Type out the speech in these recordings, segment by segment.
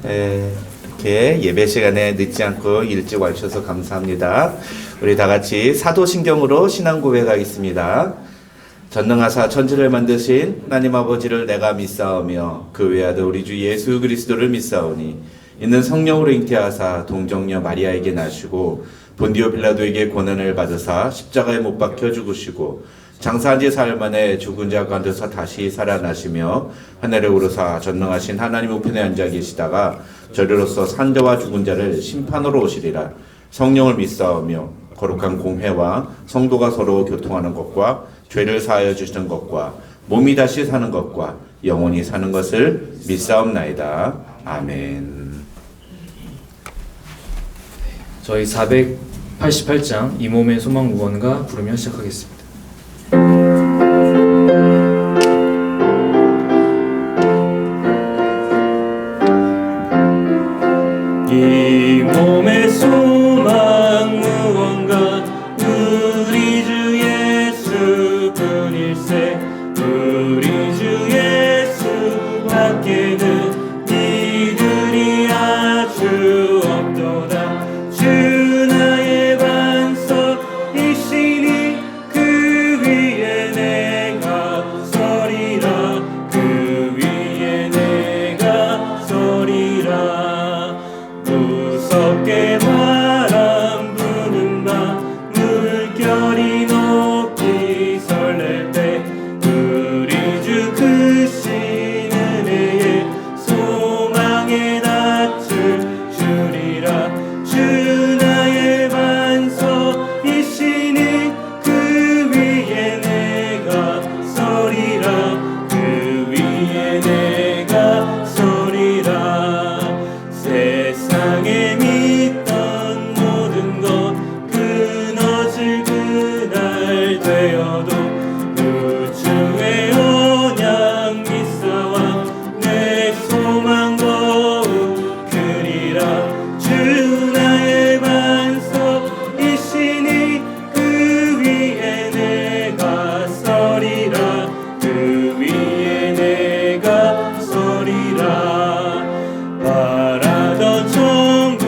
이렇게 예배 시간에 늦지 않고 일찍 와주셔서 감사합니다. 우리 다 같이 사도신경으로 신앙 고백하겠습니다. 전능하사 천지를 만드신 하나님 아버지를 내가 믿사오며 그 외아들 우리 주 예수 그리스도를 믿사오니 이는 성령으로 잉태하사 동정녀 마리아에게 나시고 본디오 빌라도에게 고난을 받으사 십자가에 못 박혀 죽으시고 장사한 지 사흘 만에 죽은 자 가운데서 다시 살아나시며 하늘에 오르사 전능하신 하나님 우편에 앉아 계시다가 저리로서 산자와 죽은 자를 심판으로 오시리라. 성령을 믿사오며 거룩한 공회와 성도가 서로 교통하는 것과 죄를 사하여 주시는 것과 몸이 다시 사는 것과 영원히 사는 것을 믿사옵나이다. 아멘. 저희 488장 이 몸의 소망 무언가 부르며 시작하겠습니다. 이 몸의 소망 무언가 우리 주 예수뿐일세. 우리 주 예수 밖에는 이들이 아주 없도다. 주 나의 반석이시니 그 위에 내가 서리라. 그 위에 내가 서리라. 무섭게 바람 부는 밤 물결이 높이 설렐 때 우리 주 크신 은혜에 소망의 낯을 주리라. 주 나의 반석이시니 그 위에 내가 서리라. 그 위에 내가 서리라. 세상에 믿던 모든 것 끊어질 그날 되어도 우주의 언약 믿사와 내 소망 더욱 크리라. 주 나의 반석이시니 그 위에 내가 서리라. 그 위에 내가 서리라. 바라던 천국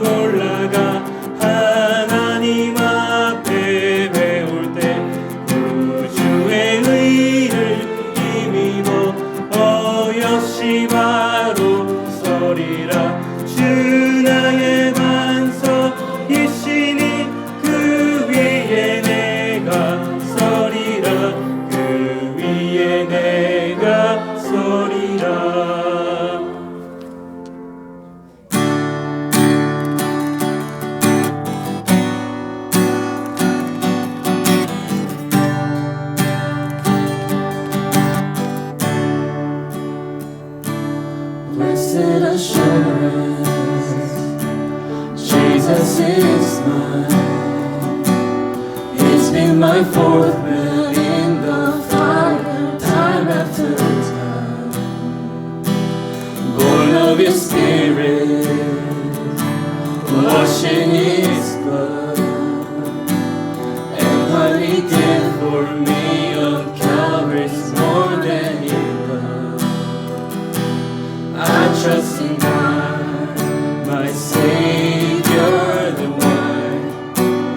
올라가 하나님 앞에 배울 때 우주의 의를 힘입어 역시 바로 서리라. 주 나의 반석이시니 그 위에 내가 서리라. 그 위에 내가 서리라. Blessed assurance, Jesus is mine. He's been my fourth man in the fire, time after time. Born of His Spirit, washed in His blood, and what He did for me on Calvary's more than enough. I trust in God, my Savior, the one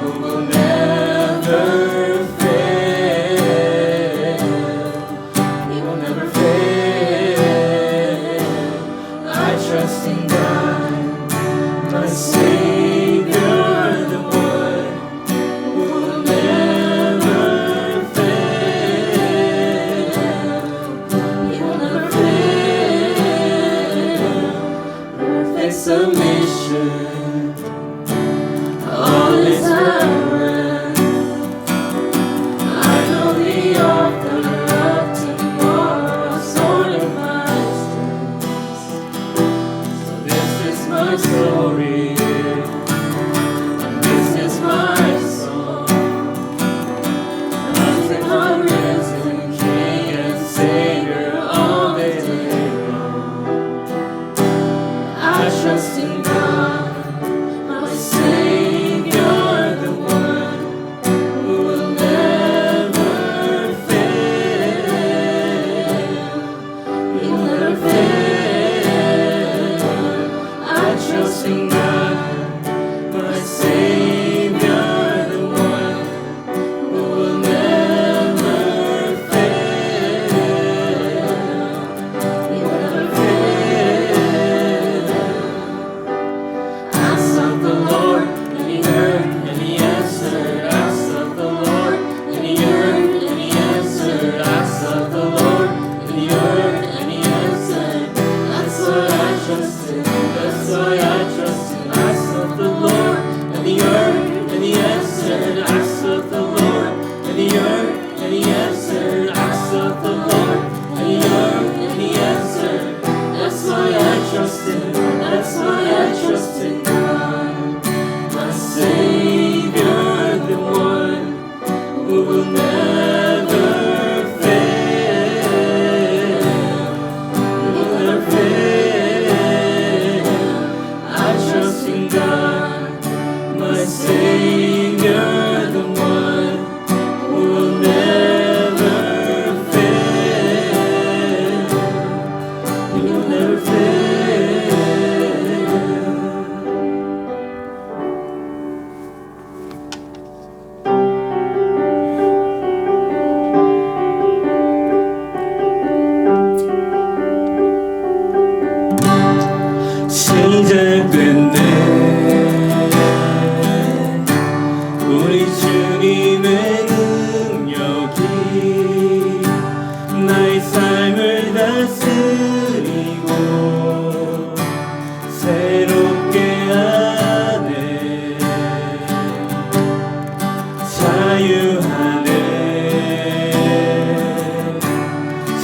who will never fail. He will never fail. I trust in God, my Savior, the one who will never fail. He will never fail. Perfect submission, all is at rest. I know the author of tomorrow's ordered my steps. So this is my story, and this is my song. Praising our risen King and Savior all the day long. I trust in God,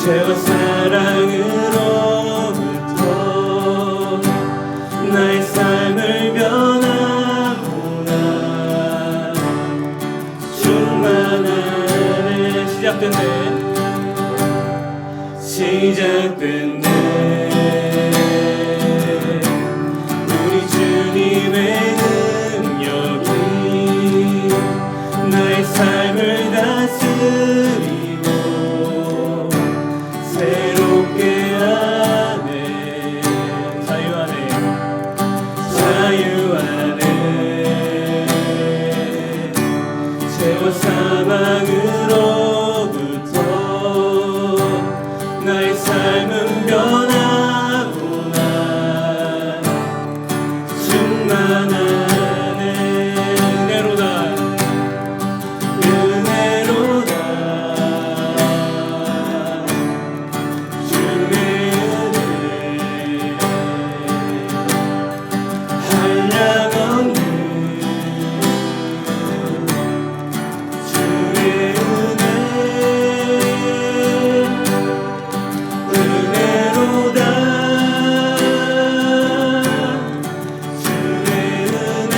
죄와 사랑으로부터 나의 삶을 변하구나. 충만하네. 시작됐네. 우리 주님의 능력이 나의 삶을 다스리고 새롭게 하네. 자유하네. 죄와 사망으로부터 나의 삶은 변하구나. 충만하네. 은혜로다. 은혜로다. 주의 은혜 한량없는 주의 은혜 은혜로다. 주의 은혜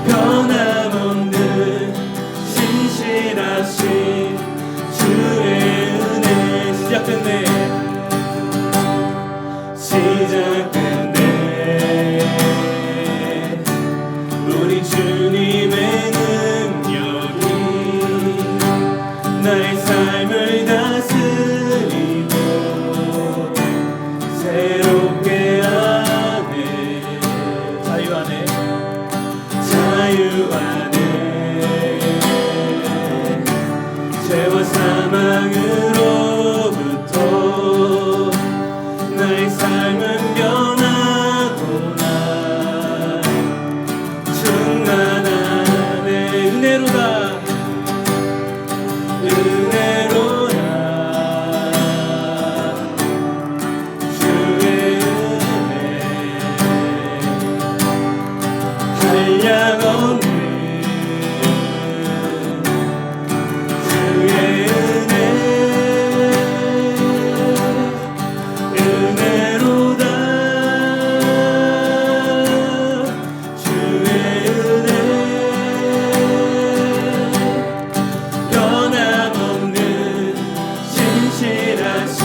변함없는 신실하신 주의 은혜. 시작됐네. 우리 주님의 능력이 나의 삶을 다스리고 새롭게 하네. 자유하네. 죄와 사망으로부터 나의 삶은 변하구나. 충만하네. 은혜로다. 은혜로다. 주의 은혜 한량없는 주의 은혜 은혜로다. 주의 은혜 변함없는 신실하신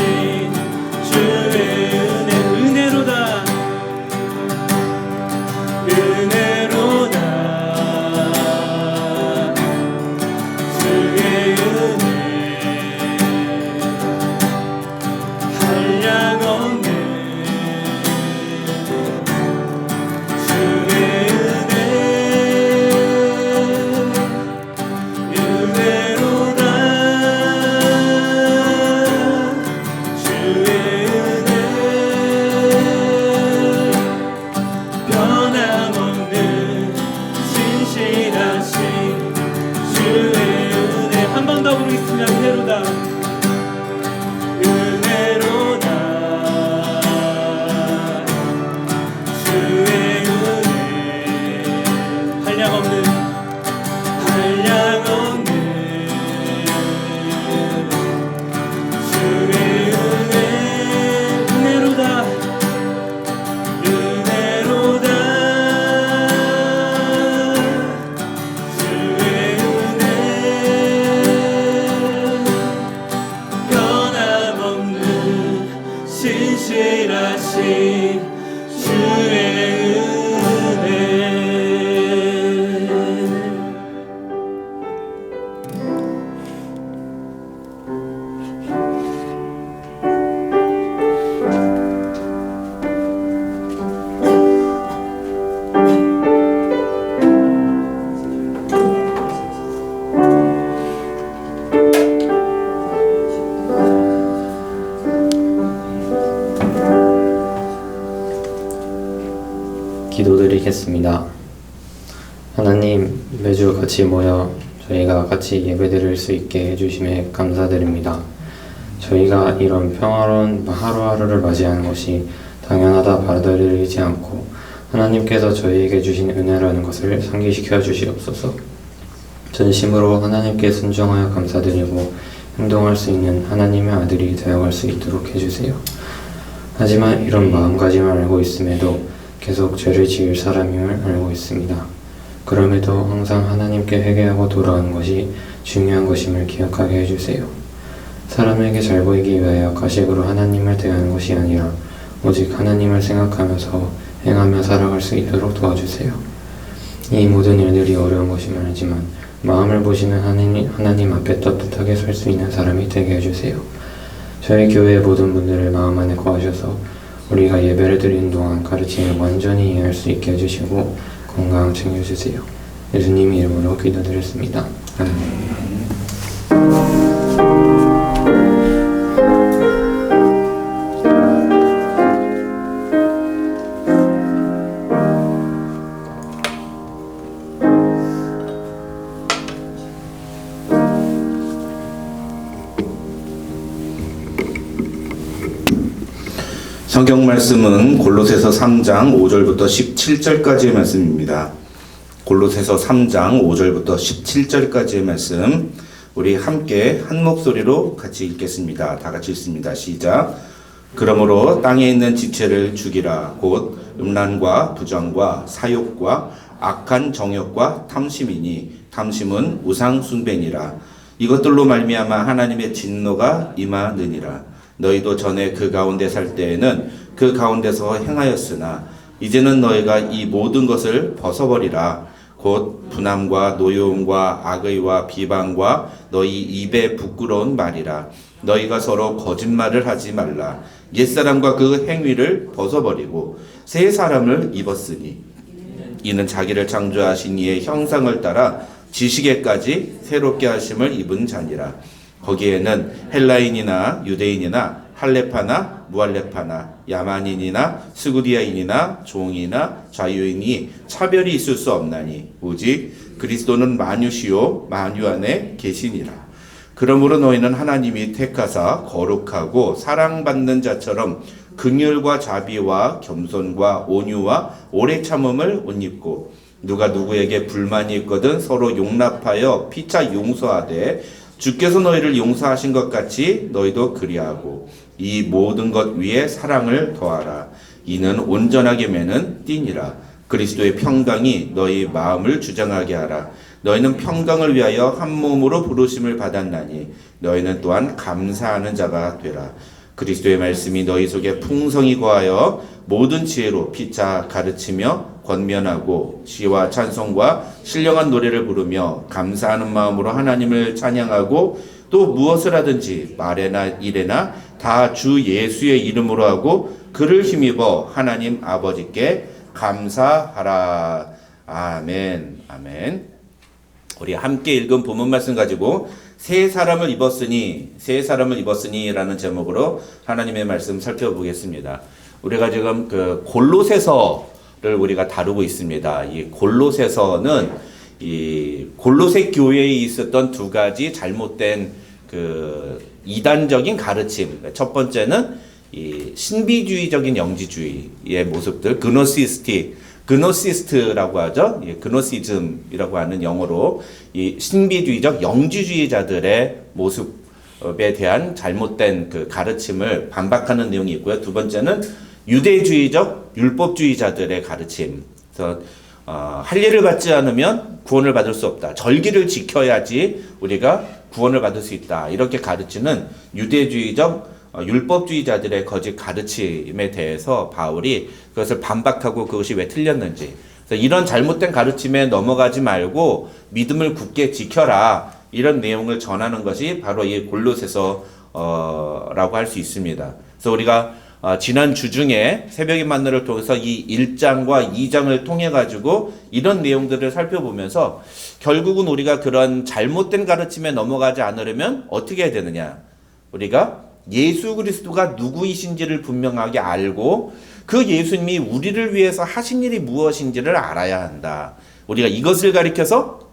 주의 은혜. 은혜로다. 은혜로다. 주의 은혜 한량없네. 주의 은혜 은혜로다. 주의 은혜 변함없는 신실하신 주의 은혜. 한 번 더 부르겠습니다. 은혜로다. 은혜로다. 주의 은혜 한량없는 주의 은혜 은혜로다. 은혜로다. 주의 은혜 변함없는 신실하신 주의 은혜. 기도드리겠습니다. 하나님, 매주 같이 모여 저희가 같이 예배드릴 수 있게 해주심에 감사드립니다. 저희가 이런 평화로운 하루하루를 맞이하는 것이 당연하다 받아들이지 않고 하나님께서 저희에게 주신 은혜라는 것을 상기시켜 주시옵소서. 전심으로 하나님께 순종하여 감사드리고 행동할 수 있는 하나님의 아들이 되어갈 수 있도록 해주세요. 하지만 이런 마음가짐을 알고 있음에도 계속 죄를 지을 사람임을 알고 있습니다. 그럼에도 항상 하나님께 회개하고 돌아오는 것이 중요한 것임을 기억하게 해주세요. 사람에게 잘 보이기 위하여 가식으로 하나님을 대하는 것이 아니라 오직 하나님을 생각하면서 행하며 살아갈 수 있도록 도와주세요. 이 모든 일들이 어려운 것임을 알지만 마음을 보시는 하나님 앞에 떳떳하게 설 수 있는 사람이 되게 해주세요. 저희 교회의 모든 분들을 마음 안에 거하셔서 우리가 예배를 드리는 동안 가르침을 완전히 이해할 수 있게 해주시고 건강 챙겨주세요. 예수님 이름으로 기도드렸습니다. 아멘. 성경 말씀은 골로새서 3장 5절부터 17절까지의 말씀입니다. 골로새서 3장 5절부터 17절까지의 말씀 우리 함께 한 목소리로 같이 읽겠습니다. 다 같이 읽습니다. 시작. 그러므로 땅에 있는 지체를 죽이라. 곧 음란과 부정과 사욕과 악한 정욕과 탐심이니 탐심은 우상 숭배니라. 이것들로 말미암아 하나님의 진노가 임하느니라. 너희도 전에 그 가운데 살 때에는 그 가운데서 행하였으나 이제는 너희가 이 모든 것을 벗어버리라. 곧 분함과 노여움과 악의와 비방과 너희 입에 부끄러운 말이라. 너희가 서로 거짓말을 하지 말라. 옛사람과 그 행위를 벗어버리고 새 사람을 입었으니 이는 자기를 창조하신 이의 형상을 따라 지식에까지 새롭게 하심을 입은 자니라. 거기에는 헬라인이나 유대인이나 할레파나 무할레파나 야만인이나 스구디아인이나 종이나 자유인이 차별이 있을 수 없나니 오직 그리스도는 만유시요 만유 안에 계시니라. 그러므로 너희는 하나님이 택하사 거룩하고 사랑받는 자처럼 긍휼과 자비와 겸손과 온유와 오래 참음을 옷 입고 누가 누구에게 불만이 있거든 서로 용납하여 피차 용서하되 주께서 너희를 용서하신 것 같이 너희도 그리하고 이 모든 것 위에 사랑을 더하라. 이는 온전하게 매는 띠니라. 그리스도의 평강이 너희 마음을 주장하게 하라. 너희는 평강을 위하여 한 몸으로 부르심을 받았나니 너희는 또한 감사하는 자가 되라. 그리스도의 말씀이 너희 속에 풍성히 거하여 모든 지혜로 피차 가르치며 권면하고 시와 찬송과 신령한 노래를 부르며 감사하는 마음으로 하나님을 찬양하고 또 무엇을 하든지 말에나 일에나 다 주 예수의 이름으로 하고 그를 힘입어 하나님 아버지께 감사하라. 아멘. 아멘. 우리 함께 읽은 본문 말씀 가지고 새 사람을 입었으니 라는 제목으로 하나님의 말씀 살펴보겠습니다. 우리가 지금 그 골로새서를 우리가 다루고 있습니다. 이 골로새서는 이 골로새 교회에 있었던 두 가지 잘못된 그 이단적인 가르침. 첫 번째는 이 신비주의적인 영지주의의 모습들, 그노시스트라고 하죠. 예, 그노시즘이라고 하는 영어로 이 신비주의적 영지주의자들의 모습에 대한 잘못된 그 가르침을 반박하는 내용이 있고요. 두 번째는 유대주의적 율법주의자들의 가르침. 그래서 할 일을 받지 않으면 구원을 받을 수 없다. 절기를 지켜야지 우리가 구원을 받을 수 있다. 이렇게 가르치는 유대주의적 율법주의자들의 거짓 가르침에 대해서 바울이 그것을 반박하고 그것이 왜 틀렸는지, 그래서 이런 잘못된 가르침에 넘어가지 말고 믿음을 굳게 지켜라, 이런 내용을 전하는 것이 바로 이 골로새서라고 할 수 있습니다. 그래서 우리가 지난 주 중에 새벽의 만나를 통해서 이 1장과 2장을 통해 가지고 이런 내용들을 살펴보면서 결국은 우리가 그런 잘못된 가르침에 넘어가지 않으려면 어떻게 해야 되느냐, 우리가 예수 그리스도가 누구이신지를 분명하게 알고 그 예수님이 우리를 위해서 하신 일이 무엇인지를 알아야 한다. 우리가 이것을 가리켜서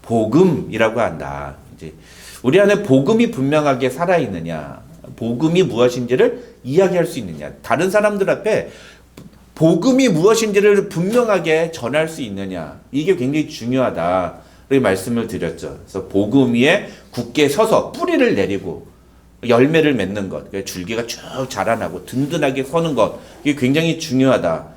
복음이라고 한다. 이제 우리 안에 복음이 분명하게 살아있느냐, 복음이 무엇인지를 이야기할 수 있느냐, 다른 사람들 앞에 복음이 무엇인지를 분명하게 전할 수 있느냐, 이게 굉장히 중요하다라고 그렇게 말씀을 드렸죠. 그래서 복음 위에 굳게 서서 뿌리를 내리고 열매를 맺는 것, 줄기가 쭉 자라나고 든든하게 서는 것, 이게 굉장히 중요하다.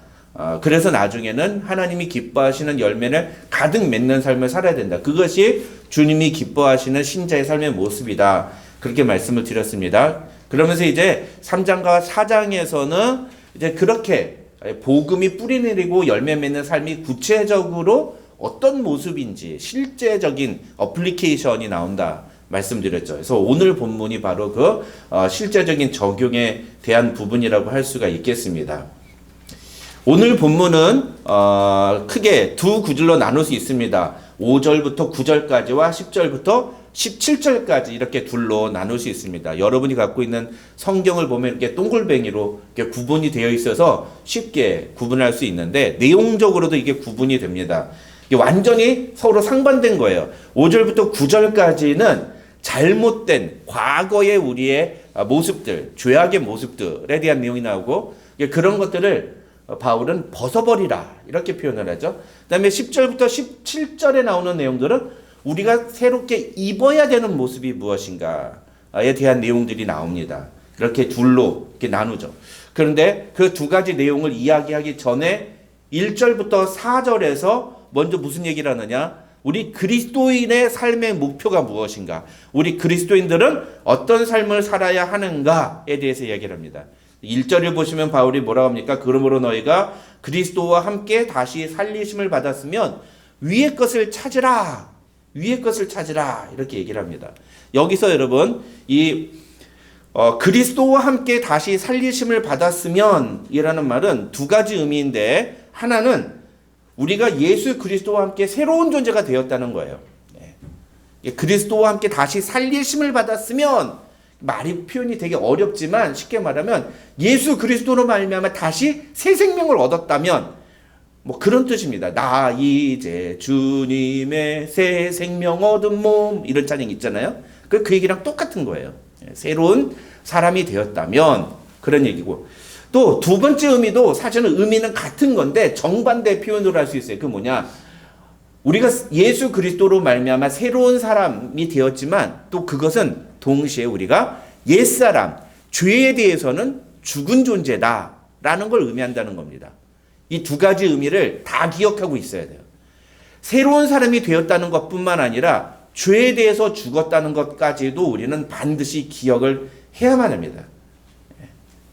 그래서 나중에는 하나님이 기뻐하시는 열매를 가득 맺는 삶을 살아야 된다. 그것이 주님이 기뻐하시는 신자의 삶의 모습이다. 그렇게 말씀을 드렸습니다. 그러면서 이제 3장과 4장에서는 이제 그렇게 복음이 뿌리 내리고 열매 맺는 삶이 구체적으로 어떤 모습인지 실제적인 어플리케이션이 나온다 말씀드렸죠. 그래서 오늘 본문이 바로 그 실제적인 적용에 대한 부분이라고 할 수가 있겠습니다. 오늘 본문은 크게 두 구절로 나눌 수 있습니다. 5절부터 9절까지와 10절부터 17절까지 이렇게 둘로 나눌 수 있습니다. 여러분이 갖고 있는 성경을 보면 이렇게 동글뱅이로 이렇게 구분이 되어 있어서 쉽게 구분할 수 있는데 내용적으로도 이게 구분이 됩니다. 이게 완전히 서로 상반된 거예요. 5절부터 9절까지는 잘못된 과거의 우리의 모습들, 죄악의 모습들에 대한 내용이 나오고 그런 것들을 바울은 벗어버리라 이렇게 표현을 하죠. 그 다음에 10절부터 17절에 나오는 내용들은 우리가 새롭게 입어야 되는 모습이 무엇인가에 대한 내용들이 나옵니다. 이렇게 둘로 이렇게 나누죠. 그런데 그 두 가지 내용을 이야기하기 전에 1절부터 4절에서 먼저 무슨 얘기를 하느냐? 우리 그리스도인의 삶의 목표가 무엇인가? 우리 그리스도인들은 어떤 삶을 살아야 하는가에 대해서 이야기를 합니다. 1절을 보시면 바울이 뭐라고 합니까? 그러므로 너희가 그리스도와 함께 다시 살리심을 받았으면 위의 것을 찾으라. 위의 것을 찾으라. 이렇게 얘기를 합니다. 여기서 여러분 이 그리스도와 함께 다시 살리심을 받았으면 이라는 말은 두 가지 의미인데 하나는 우리가 예수 그리스도와 함께 새로운 존재가 되었다는 거예요. 그리스도와 함께 다시 살리심을 받았으면 말이 표현이 되게 어렵지만 쉽게 말하면 예수 그리스도로 말미암아 다시 새 생명을 얻었다면 뭐 그런 뜻입니다. 나 이제 주님의 새 생명 얻은 몸 이런 찬양 있잖아요. 그 얘기랑 똑같은 거예요. 새로운 사람이 되었다면 그런 얘기고 또 두 번째 의미도 사실은 의미는 같은 건데 정반대 표현으로 할 수 있어요. 그 뭐냐? 우리가 예수 그리스도로 말미암아 새로운 사람이 되었지만 또 그것은 동시에 우리가 옛사람, 죄에 대해서는 죽은 존재다라는 걸 의미한다는 겁니다. 이 두 가지 의미를 다 기억하고 있어야 돼요. 새로운 사람이 되었다는 것뿐만 아니라 죄에 대해서 죽었다는 것까지도 우리는 반드시 기억을 해야만 합니다.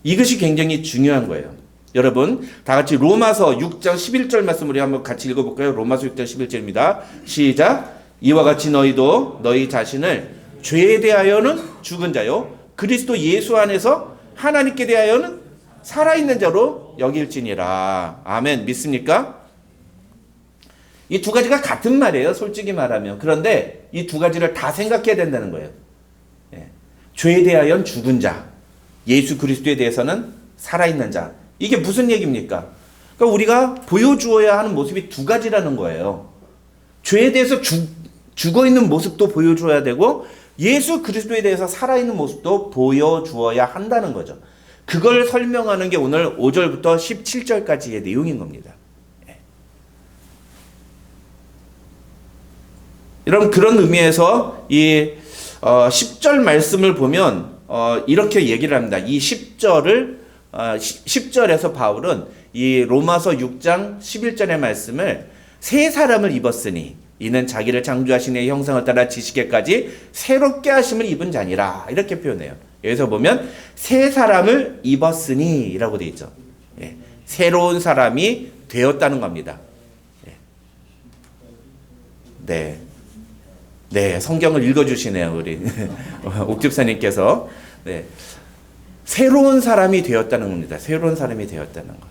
이것이 굉장히 중요한 거예요. 여러분 다 같이 로마서 6장 11절 말씀 우리 한번 같이 읽어볼까요? 로마서 6장 11절입니다. 시작. 이와 같이 너희도 너희 자신을 죄에 대하여는 죽은 자요 그리스도 예수 안에서 하나님께 대하여는 살아있는 자로 여길지니라. 아멘. 믿습니까? 이 두 가지가 같은 말이에요. 솔직히 말하면. 그런데 이 두 가지를 다 생각해야 된다는 거예요. 죄에 대하여는 죽은 자, 예수 그리스도에 대해서는 살아있는 자. 이게 무슨 얘기입니까? 그러니까 우리가 보여주어야 하는 모습이 두 가지라는 거예요. 죄에 대해서 죽어있는 모습도 보여줘야 되고 예수 그리스도에 대해서 살아있는 모습도 보여주어야 한다는 거죠. 그걸 설명하는 게 오늘 5절부터 17절까지의 내용인 겁니다. 여러분 그런 의미에서 이 10절 말씀을 보면 이렇게 얘기를 합니다. 이 10절에서 바울은 이 로마서 6장 11절의 말씀을 새 사람을 입었으니 이는 자기를 창조하신 이의 형상을 따라 지식에까지 새롭게 하심을 입은 자니라 이렇게 표현해요. 여기서 보면 새 사람을 입었으니 라고 되어 있죠. 새로운 사람이 되었다는 겁니다. 네, 성경을 읽어주시네요 우리 옥집사님께서. 새로운 사람이 되었다는 겁니다. 새로운 사람이 되었다는 거.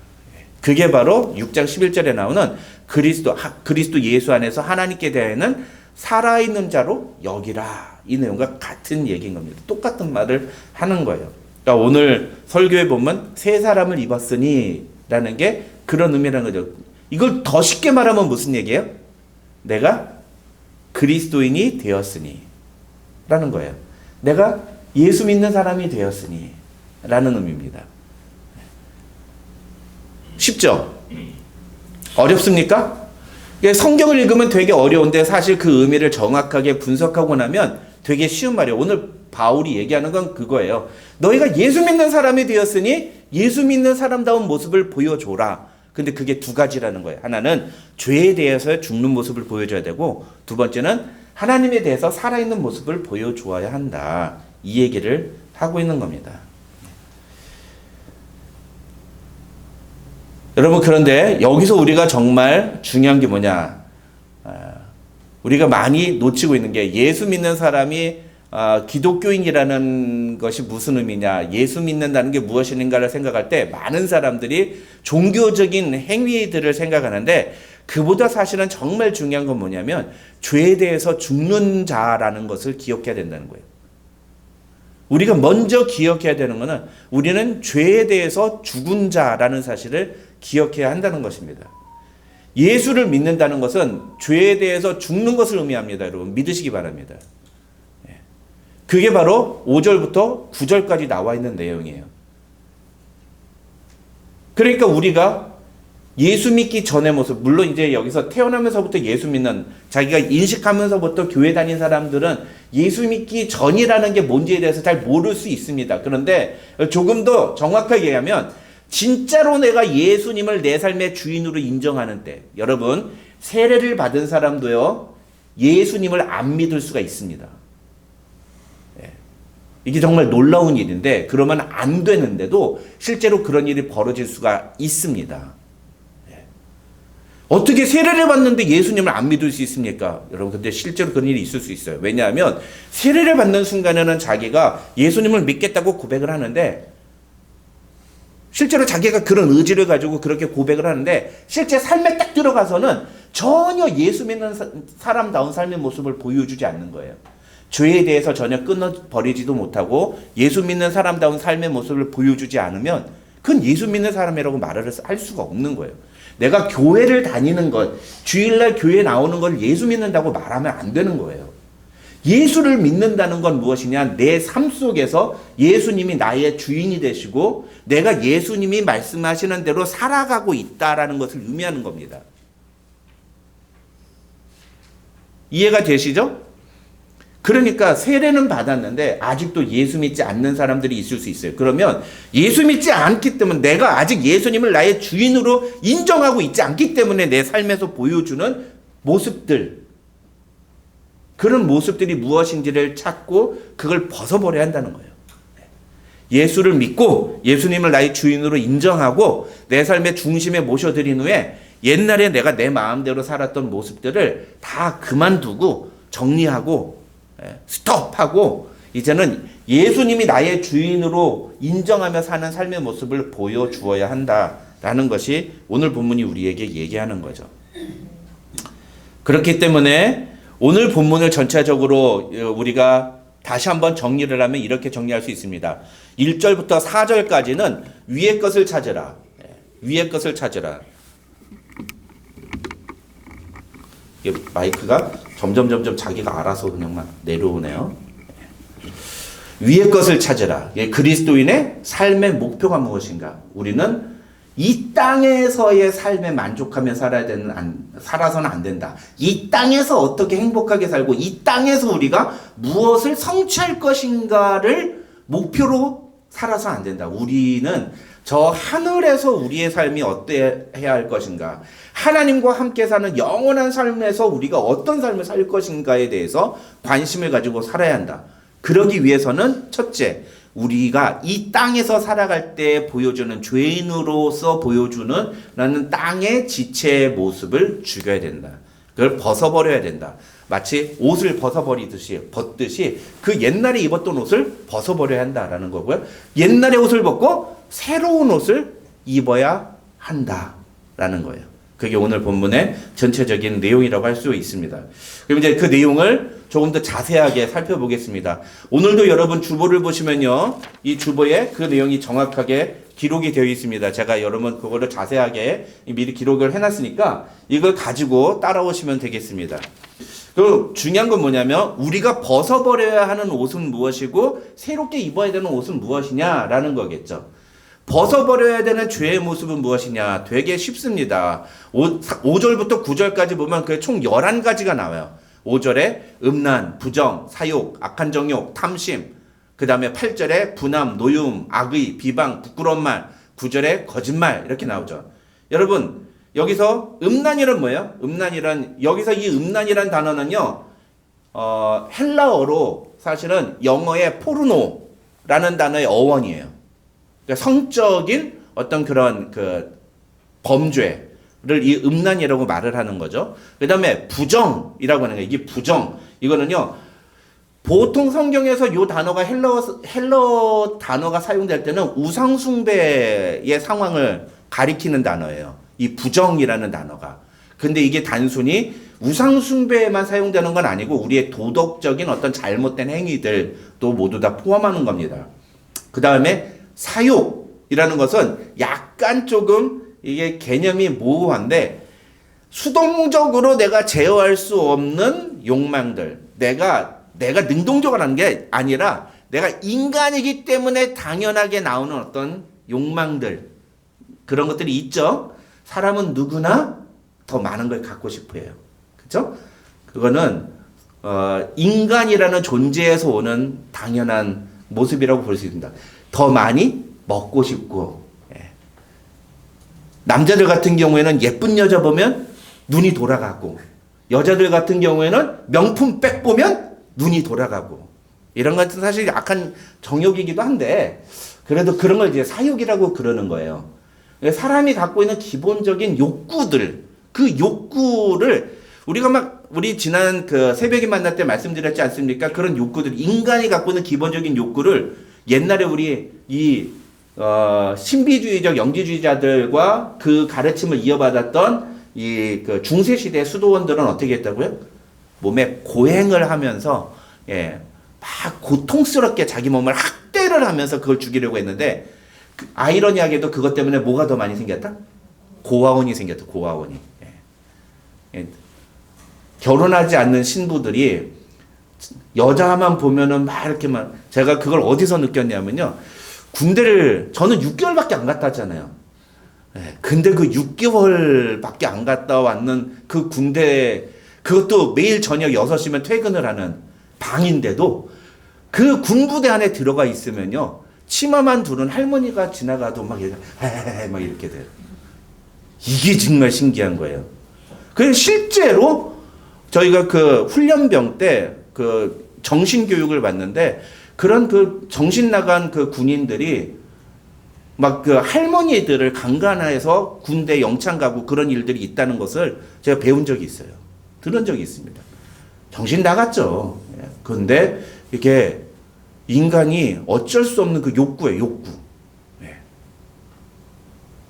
그게 바로 6장 11절에 나오는 그리스도 예수 안에서 하나님께 대하여는 살아있는 자로 여기라. 이 내용과 같은 얘기인 겁니다. 똑같은 말을 하는 거예요. 그러니까 오늘 설교에 보면 새 사람을 입었으니 라는 게 그런 의미라는 거죠. 이걸 더 쉽게 말하면 무슨 얘기예요? 내가 그리스도인이 되었으니 라는 거예요. 내가 예수 믿는 사람이 되었으니 라는 의미입니다. 쉽죠? 어렵습니까? 성경을 읽으면 되게 어려운데 사실 그 의미를 정확하게 분석하고 나면 되게 쉬운 말이에요. 오늘 바울이 얘기하는 건 그거예요. 너희가 예수 믿는 사람이 되었으니 예수 믿는 사람다운 모습을 보여줘라. 근데 그게 두 가지라는 거예요. 하나는 죄에 대해서 죽는 모습을 보여줘야 되고, 두 번째는 하나님에 대해서 살아있는 모습을 보여주어야 한다. 이 얘기를 하고 있는 겁니다. 여러분, 그런데 여기서 우리가 정말 중요한 게 뭐냐? 우리가 많이 놓치고 있는 게, 예수 믿는 사람이 기독교인이라는 것이 무슨 의미냐, 예수 믿는다는 게 무엇인가를 생각할 때 많은 사람들이 종교적인 행위들을 생각하는데, 그보다 사실은 정말 중요한 건 뭐냐면 죄에 대해서 죽는 자라는 것을 기억해야 된다는 거예요. 우리가 먼저 기억해야 되는 것은 우리는 죄에 대해서 죽은 자라는 사실을 기억해야 한다는 것입니다. 예수를 믿는다는 것은 죄에 대해서 죽는 것을 의미합니다. 여러분, 믿으시기 바랍니다. 그게 바로 5절부터 9절까지 나와 있는 내용이에요. 그러니까 우리가 예수 믿기 전의 모습, 물론 이제 여기서 태어나면서부터 예수 믿는, 자기가 인식하면서부터 교회 다닌 사람들은 예수 믿기 전이라는 게 뭔지에 대해서 잘 모를 수 있습니다. 그런데 조금 더 정확하게 얘기하면, 진짜로 내가 예수님을 내 삶의 주인으로 인정하는 때, 여러분, 세례를 받은 사람도요, 예수님을 안 믿을 수가 있습니다. 이게 정말 놀라운 일인데, 그러면 안 되는데도 실제로 그런 일이 벌어질 수가 있습니다. 어떻게 세례를 받는데 예수님을 안 믿을 수 있습니까? 여러분, 근데 실제로 그런 일이 있을 수 있어요. 왜냐하면 세례를 받는 순간에는 자기가 예수님을 믿겠다고 고백을 하는데, 실제로 자기가 그런 의지를 가지고 그렇게 고백을 하는데, 실제 삶에 딱 들어가서는 전혀 예수 믿는 사람다운 삶의 모습을 보여주지 않는 거예요. 죄에 대해서 전혀 끊어버리지도 못하고 예수 믿는 사람다운 삶의 모습을 보여주지 않으면 그건 예수 믿는 사람이라고 말을 할 수가 없는 거예요. 내가 교회를 다니는 것, 주일날 교회 나오는 걸 예수 믿는다고 말하면 안 되는 거예요. 예수를 믿는다는 건 무엇이냐? 내 삶 속에서 예수님이 나의 주인이 되시고 내가 예수님이 말씀하시는 대로 살아가고 있다라는 것을 의미하는 겁니다. 이해가 되시죠? 그러니까 세례는 받았는데 아직도 예수 믿지 않는 사람들이 있을 수 있어요. 그러면 예수 믿지 않기 때문에, 내가 아직 예수님을 나의 주인으로 인정하고 있지 않기 때문에 내 삶에서 보여주는 모습들, 그런 모습들이 무엇인지를 찾고 그걸 벗어버려야 한다는 거예요. 예수를 믿고 예수님을 나의 주인으로 인정하고 내 삶의 중심에 모셔드린 후에 옛날에 내가 내 마음대로 살았던 모습들을 다 그만두고 정리하고 스톱하고 이제는 예수님이 나의 주인으로 인정하며 사는 삶의 모습을 보여주어야 한다라는 것이 오늘 본문이 우리에게 얘기하는 거죠. 그렇기 때문에 오늘 본문을 전체적으로 우리가 다시 한번 정리를 하면 이렇게 정리할 수 있습니다. 1절부터 4절까지는 위의 것을 찾으라. 위의 것을 찾으라. 이게 마이크가 점점 자기가 알아서 그냥 막 내려오네요. 위의 것을 찾으라. 그리스도인의 삶의 목표가 무엇인가? 우리는 이 땅에서의 삶에 만족하며 살아서는 안 된다. 이 땅에서 어떻게 행복하게 살고 이 땅에서 우리가 무엇을 성취할 것인가를 목표로 살아서 안 된다. 우리는 저 하늘에서 우리의 삶이 어때야 할 것인가, 하나님과 함께 사는 영원한 삶에서 우리가 어떤 삶을 살 것인가에 대해서 관심을 가지고 살아야 한다. 그러기 위해서는 첫째, 우리가 이 땅에서 살아갈 때 보여주는, 죄인으로서 보여주는 라는 땅의 지체의 모습을 죽여야 된다. 그걸 벗어버려야 된다. 마치 옷을 벗듯이 그 옛날에 입었던 옷을 벗어버려야 한다라는 거고요. 옛날의 옷을 벗고 새로운 옷을 입어야 한다라는 거예요. 그게 오늘 본문의 전체적인 내용이라고 할 수 있습니다. 그럼 이제 그 내용을 조금 더 자세하게 살펴보겠습니다. 오늘도 여러분 주보를 보시면요, 이 주보에 그 내용이 정확하게 기록이 되어 있습니다. 제가 여러분 그거를 자세하게 미리 기록을 해놨으니까 이걸 가지고 따라오시면 되겠습니다. 그 중요한 건 뭐냐면, 우리가 벗어버려야 하는 옷은 무엇이고 새롭게 입어야 되는 옷은 무엇이냐라는 거겠죠. 벗어버려야 되는 죄의 모습은 무엇이냐? 되게 쉽습니다. 5절부터 9절까지 보면 그게 총 11가지가 나와요. 5절에 음란, 부정, 사욕, 악한 정욕, 탐심. 그 다음에 8절에 분함, 노여움, 악의, 비방, 부끄러운 말. 9절에 거짓말 이렇게 나오죠. 여러분 여기서 음란이란 뭐예요? 여기서 이 음란이란 단어는요. 헬라어로 사실은 영어의 포르노라는 단어의 어원이에요. 그러니까 성적인 어떤 그런 그 범죄를 이 음란이라고 말을 하는 거죠. 그 다음에 부정이라고 하는 거예요. 이게 부정. 이거는요. 보통 성경에서 이 단어가 헬러 단어가 사용될 때는 우상숭배의 상황을 가리키는 단어예요. 이 부정이라는 단어가. 근데 이게 단순히 우상숭배에만 사용되는 건 아니고 우리의 도덕적인 어떤 잘못된 행위들도 모두 다 포함하는 겁니다. 그 다음에 사욕이라는 것은 약간 조금 이게 개념이 모호한데 수동적으로 내가 제어할 수 없는 욕망들. 내가 능동적으로 하는 게 아니라 내가 인간이기 때문에 당연하게 나오는 어떤 욕망들. 그런 것들이 있죠. 사람은 누구나 더 많은 걸 갖고 싶어 해요. 그죠? 그거는 인간이라는 존재에서 오는 당연한 모습이라고 볼 수 있습니다. 더 많이 먹고 싶고, 예. 남자들 같은 경우에는 예쁜 여자 보면 눈이 돌아가고, 여자들 같은 경우에는 명품 백 보면 눈이 돌아가고, 이런 것은 사실 악한 정욕이기도 한데, 그래도 그런 걸 이제 사욕이라고 그러는 거예요. 사람이 갖고 있는 기본적인 욕구들, 그 욕구를 우리 지난 그 새벽에 만날 때 말씀드렸지 않습니까? 그런 욕구들, 인간이 갖고 있는 기본적인 욕구를 옛날에 우리 신비주의적 영지주의자들과 그 가르침을 이어받았던 그 중세 시대 수도원들은 어떻게 했다고요? 몸에 고행을 하면서 막 고통스럽게 자기 몸을 학대를 하면서 그걸 죽이려고 했는데 아이러니하게도 그것 때문에 뭐가 더 많이 생겼다? 고아원이 생겼다. 고아원이. 결혼하지 않는 신부들이 여자만 보면은 막 이렇게만 제가 그걸 어디서 느꼈냐면요. 군대를 저는 6개월밖에 안 갔다 왔잖아요. 근데 그 6개월밖에 안 갔다 왔는 그 군대 그것도 매일 저녁 6시면 퇴근을 하는 방인데도 그 군부대 안에 들어가 있으면요. 치마만 두른 할머니가 지나가도 막 이렇게 돼요. 이게 정말 신기한 거예요. 그래서 실제로 저희가 그 훈련병 때 그 정신교육을 받는데 그런 그 정신 나간 그 군인들이 막 그 할머니들을 강간해서 군대 영창 가고 그런 일들이 있다는 것을 제가 배운 적이 있어요. 들은 적이 있습니다. 정신 나갔죠. 그런데 이게 인간이 어쩔 수 없는 그 욕구예요, 욕구.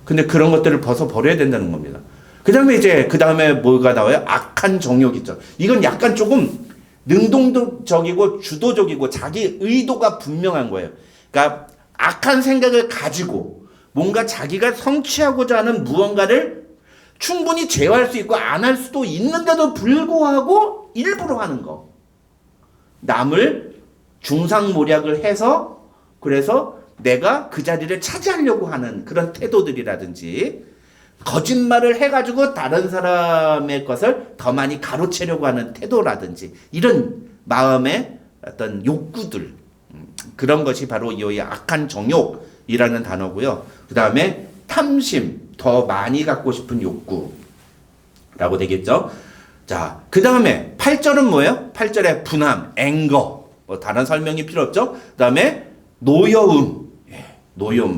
근데 그런 것들을 벗어버려야 된다는 겁니다. 그 다음에 뭐가 나와요? 악한 정욕 있죠. 이건 약간 조금 능동적이고 주도적이고 자기 의도가 분명한 거예요. 그러니까 악한 생각을 가지고 뭔가 자기가 성취하고자 하는 무언가를 충분히 제어할 수 있고 안 할 수도 있는데도 불구하고 일부러 하는 거. 남을 중상모략을 해서 그래서 내가 그 자리를 차지하려고 하는 그런 태도들이라든지 거짓말을 해가지고 다른 사람의 것을 더 많이 가로채려고 하는 태도라든지 이런 마음의 어떤 욕구들 그런 것이 바로 이 악한 정욕이라는 단어고요. 그 다음에 탐심, 더 많이 갖고 싶은 욕구라고 되겠죠. 자, 그 다음에 8절은 뭐예요? 8절에 분함, 앵거, 다른 설명이 필요 없죠. 그 다음에 노여움,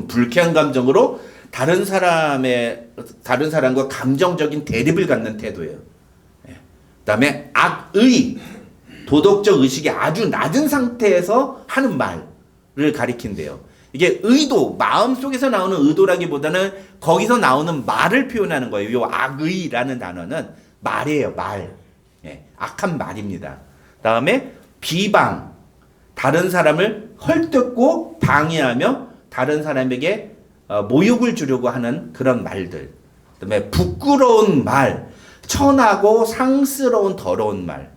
불쾌한 감정으로 다른 사람과 감정적인 대립을 갖는 태도예요. 그 다음에 악의, 도덕적 의식이 아주 낮은 상태에서 하는 말을 가리킨대요. 이게 의도, 마음속에서 나오는 의도라기보다는 거기서 나오는 말을 표현하는 거예요. 이 악의라는 단어는 말이에요, 말. 악한 말입니다. 다음에 비방, 다른 사람을 헐뜯고 방해하며 다른 사람에게 모욕을 주려고 하는 그런 말들. 그다음에 부끄러운 말, 천하고 상스러운 더러운 말.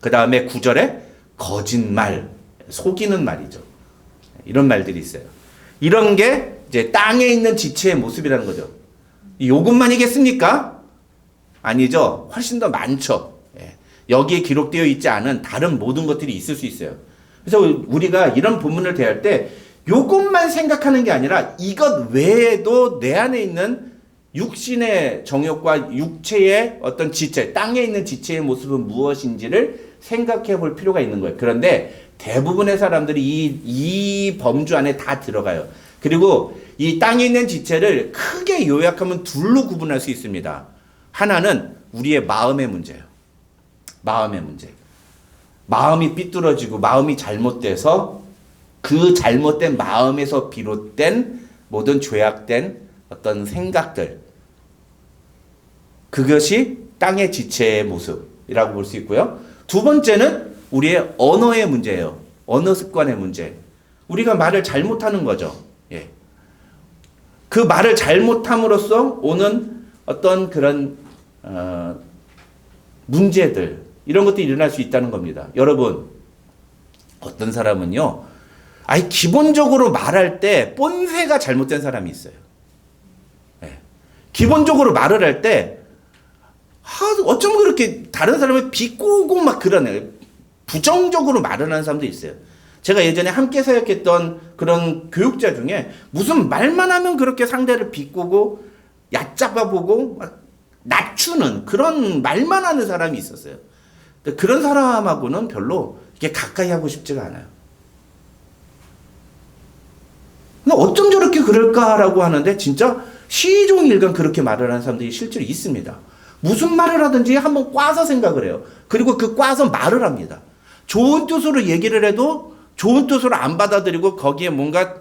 그 다음에 9절에 거짓말, 속이는 말이죠. 이런 말들이 있어요. 이런 게 이제 땅에 있는 지체의 모습이라는 거죠. 이것만이겠습니까? 아니죠. 훨씬 더 많죠. 예. 여기에 기록되어 있지 않은 다른 모든 것들이 있을 수 있어요. 그래서 우리가 이런 본문을 대할 때 이것만 생각하는 게 아니라 이것 외에도 내 안에 있는 육신의 정욕과 육체의 어떤 지체, 땅에 있는 지체의 모습은 무엇인지를 생각해 볼 필요가 있는 거예요. 그런데 대부분의 사람들이 이 범주 안에 다 들어가요. 그리고 이 땅에 있는 지체를 크게 요약하면 둘로 구분할 수 있습니다. 하나는 우리의 마음의 문제예요. 마음의 문제. 마음이 삐뚤어지고 마음이 잘못돼서 그 잘못된 마음에서 비롯된 모든 죄악된 어떤 생각들, 그것이 땅의 지체의 모습이라고 볼 수 있고요. 두 번째는 우리의 언어의 문제예요. 언어 습관의 문제. 우리가 말을 잘못하는 거죠. 예. 그 말을 잘못함으로써 오는 어떤 그런 문제들, 이런 것들이 일어날 수 있다는 겁니다. 여러분, 어떤 사람은요, 기본적으로 말할 때 본세가 잘못된 사람이 있어요. 기본적으로 말을 할 때 어쩜 그렇게 다른 사람을 비꼬고 막 그러네. 부정적으로 말을 하는 사람도 있어요. 제가 예전에 함께 사역했던 그런 교육자 중에 무슨 말만 하면 그렇게 상대를 비꼬고 얕잡아보고 막 낮추는 그런 말만 하는 사람이 있었어요. 그런 사람하고는 별로 이렇게 가까이 하고 싶지가 않아요. 근데 어쩜 저렇게 그럴까라고 하는데 진짜 시종일관 그렇게 말을 하는 사람들이 실제로 있습니다. 무슨 말을 하든지 한번 꽈서 생각을 해요. 그리고 그 꽈서 말을 합니다. 좋은 뜻으로 얘기를 해도 좋은 뜻으로 안 받아들이고 거기에 뭔가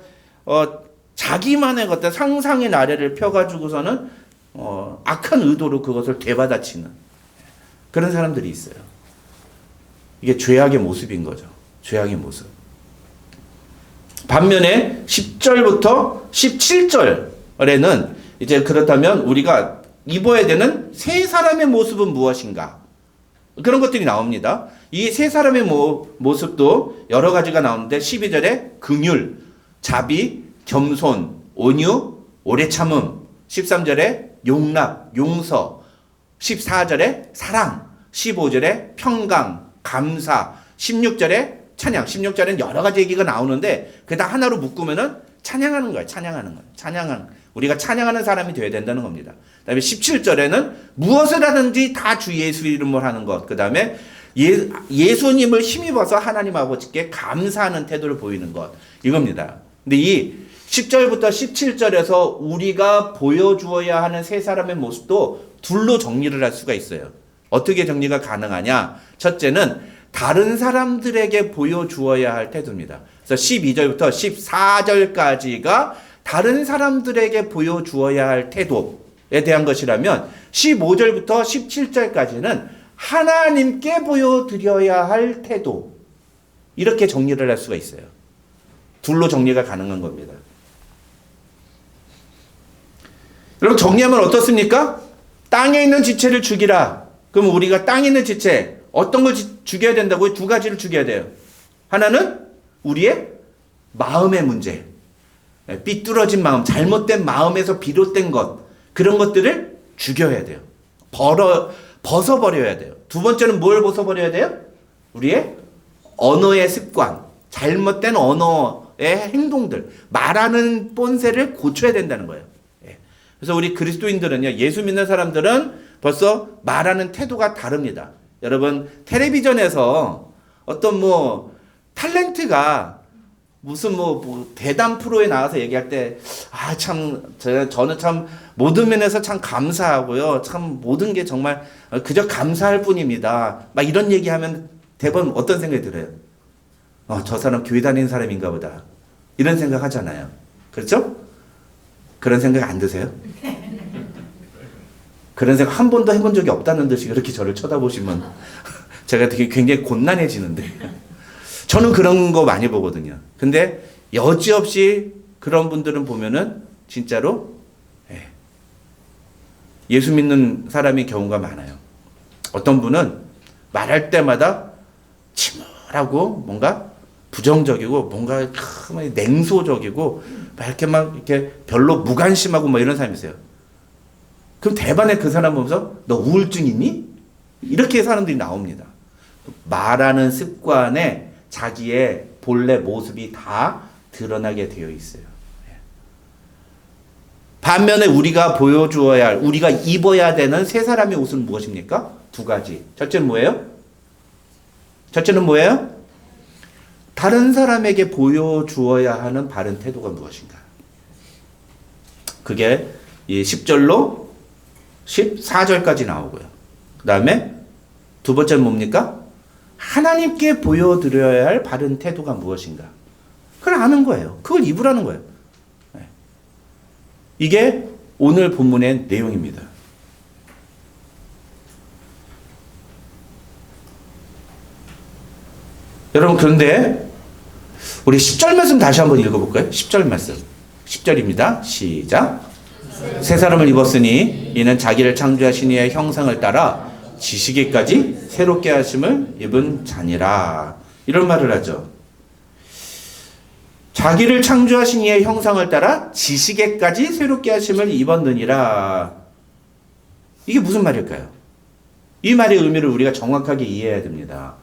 자기만의 어떤 상상의 나래를 펴가지고서는 악한 의도로 그것을 되받아치는 그런 사람들이 있어요. 이게 죄악의 모습인 거죠. 죄악의 모습. 반면에 10절부터 17절에는 이제 그렇다면 우리가 입어야 되는 세 사람의 모습은 무엇인가? 그런 것들이 나옵니다. 이 세 사람의 모습도 여러 가지가 나오는데 12절에 긍휼, 자비, 겸손, 온유, 오래 참음, 13절에 용납, 용서, 14절에 사랑, 15절에 평강, 감사, 16절에 찬양. 16절에는 여러 가지 얘기가 나오는데 그다 하나로 묶으면은 찬양하는 거예요. 찬양하는 거예요. 우리가 찬양하는 사람이 되어야 된다는 겁니다. 그 다음에 17절에는 무엇을 하든지 다 주 예수 이름으로 하는 것. 그 다음에 예수님을 힘입어서 하나님 아버지께 감사하는 태도를 보이는 것. 이겁니다. 근데 이 10절부터 17절에서 우리가 보여주어야 하는 세 사람의 모습도 둘로 정리를 할 수가 있어요. 어떻게 정리가 가능하냐? 첫째는 다른 사람들에게 보여주어야 할 태도입니다. 그래서 12절부터 14절까지가 다른 사람들에게 보여주어야 할 태도에 대한 것이라면 15절부터 17절까지는 하나님께 보여드려야 할 태도, 이렇게 정리를 할 수가 있어요. 둘로 정리가 가능한 겁니다. 여러분, 정리하면 어떻습니까? 땅에 있는 지체를 죽이라. 그럼 우리가 땅에 있는 지체 어떤 걸 죽여야 된다고요? 두 가지를 죽여야 돼요. 하나는 우리의 마음의 문제, 삐뚤어진 마음, 잘못된 마음에서 비롯된 것, 그런 것들을 죽여야 돼요. 벗어버려야 돼요. 두 번째는 뭘 벗어버려야 돼요? 우리의 언어의 습관, 잘못된 언어의 행동들, 말하는 본세를 고쳐야 된다는 거예요. 그래서 우리 그리스도인들은요, 예수 믿는 사람들은 벌써 말하는 태도가 다릅니다. 여러분, 텔레비전에서 어떤 탤런트가 무슨 대담 프로에 나와서 얘기할 때, 저는 참 모든 면에서 참 감사하고요. 참 모든 게 정말 그저 감사할 뿐입니다. 막 이런 얘기하면 대부분 어떤 생각이 들어요? 저 사람 교회 다니는 사람인가 보다. 이런 생각 하잖아요. 그렇죠? 그런 생각 안 드세요? 그런 생각 한 번도 해본 적이 없다는 듯이 그렇게 저를 쳐다보시면 제가 되게 굉장히 곤란해지는데 저는 그런 거 많이 보거든요. 근데 여지없이 그런 분들은 보면은 진짜로 예수 믿는 사람의 경우가 많아요. 어떤 분은 말할 때마다 침울하고 뭔가 부정적이고 뭔가 냉소적이고 막 이렇게 별로 무관심하고 뭐 이런 사람이 있어요. 그럼 대반에 그 사람 보면서 너 우울증 있니? 이렇게 사람들이 나옵니다. 말하는 습관에 자기의 본래 모습이 다 드러나게 되어 있어요. 반면에 우리가 보여주어야 할, 우리가 입어야 되는 세 사람의 옷은 무엇입니까? 두 가지. 첫째는 뭐예요? 첫째는 뭐예요? 다른 사람에게 보여주어야 하는 바른 태도가 무엇인가? 그게 이 10절로 14절까지 나오고요. 그 다음에 두 번째는 뭡니까? 하나님께 보여드려야 할 바른 태도가 무엇인가? 그걸 아는 거예요. 그걸 입으라는 거예요. 이게 오늘 본문의 내용입니다. 여러분, 그런데 우리 10절 말씀 다시 한번 읽어볼까요? 10절 말씀. 10절입니다. 시작. 새 사람을 입었으니 이는 자기를 창조하신 이의 형상을 따라 지시기까지 새롭게 하심을 입은 자니라. 이런 말을 하죠. 자기를 창조하신 이의 형상을 따라 지식에까지 새롭게 하심을 입었느니라. 이게 무슨 말일까요? 이 말의 의미를 우리가 정확하게 이해해야 됩니다.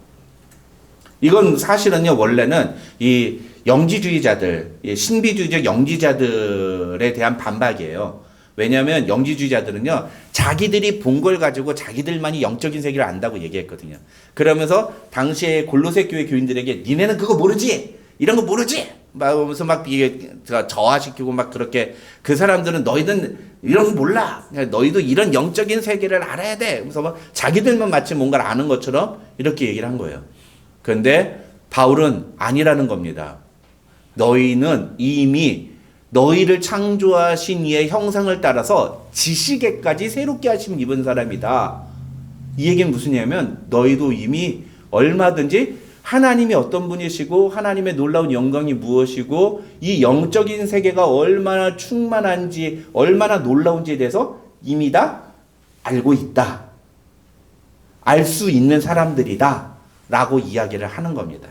이건 사실은요, 원래는 이 영지주의자들, 신비주의적 영지자들에 대한 반박이에요. 왜냐하면 영지주의자들은요, 자기들이 본 걸 가지고 자기들만이 영적인 세계를 안다고 얘기했거든요. 그러면서 당시에 골로새 교회 교인들에게 니네는 그거 모르지? 이런 거 모르지? 막 하면서 막 이게 저하시키고 막 그렇게, 그 사람들은 너희는 이런 거 몰라. 너희도 이런 영적인 세계를 알아야 돼. 그래서 막 자기들만 마치 뭔가를 아는 것처럼 이렇게 얘기를 한 거예요. 그런데 바울은 아니라는 겁니다. 너희는 이미 너희를 창조하신 이의 형상을 따라서 지식에까지 새롭게 하심 입은 사람이다. 이 얘기는 무슨 얘기냐면 너희도 이미 얼마든지 하나님이 어떤 분이시고 하나님의 놀라운 영광이 무엇이고 이 영적인 세계가 얼마나 충만한지 얼마나 놀라운지에 대해서 이미 다 알고 있다. 알 수 있는 사람들이다. 라고 이야기를 하는 겁니다.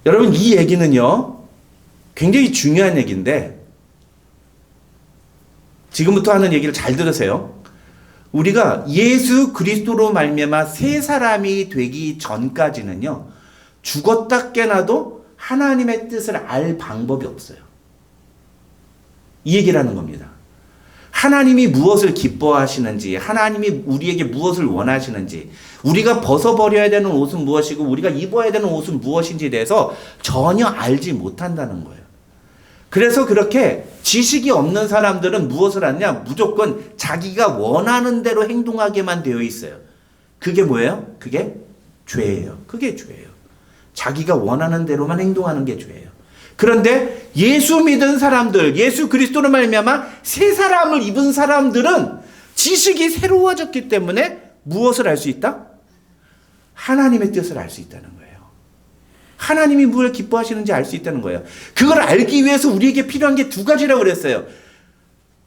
여러분, 이 얘기는요, 굉장히 중요한 얘기인데, 지금부터 하는 얘기를 잘 들으세요. 우리가 예수 그리스도로 말미암아 새 사람이 되기 전까지는요, 죽었다 깨나도 하나님의 뜻을 알 방법이 없어요. 이 얘기를 하는 겁니다. 하나님이 무엇을 기뻐하시는지, 하나님이 우리에게 무엇을 원하시는지, 우리가 벗어버려야 되는 옷은 무엇이고 우리가 입어야 되는 옷은 무엇인지에 대해서 전혀 알지 못한다는 거예요. 그래서 그렇게 지식이 없는 사람들은 무엇을 하냐? 무조건 자기가 원하는 대로 행동하게만 되어 있어요. 그게 뭐예요? 그게 죄예요. 그게 죄예요. 자기가 원하는 대로만 행동하는 게 죄예요. 그런데 예수 믿은 사람들, 예수 그리스도로 말미암아 새 사람을 입은 사람들은 지식이 새로워졌기 때문에 무엇을 알 수 있다? 하나님의 뜻을 알 수 있다는 거예요. 하나님이 무엇을 기뻐하시는지 알 수 있다는 거예요. 그걸 알기 위해서 우리에게 필요한 게 두 가지라고 그랬어요.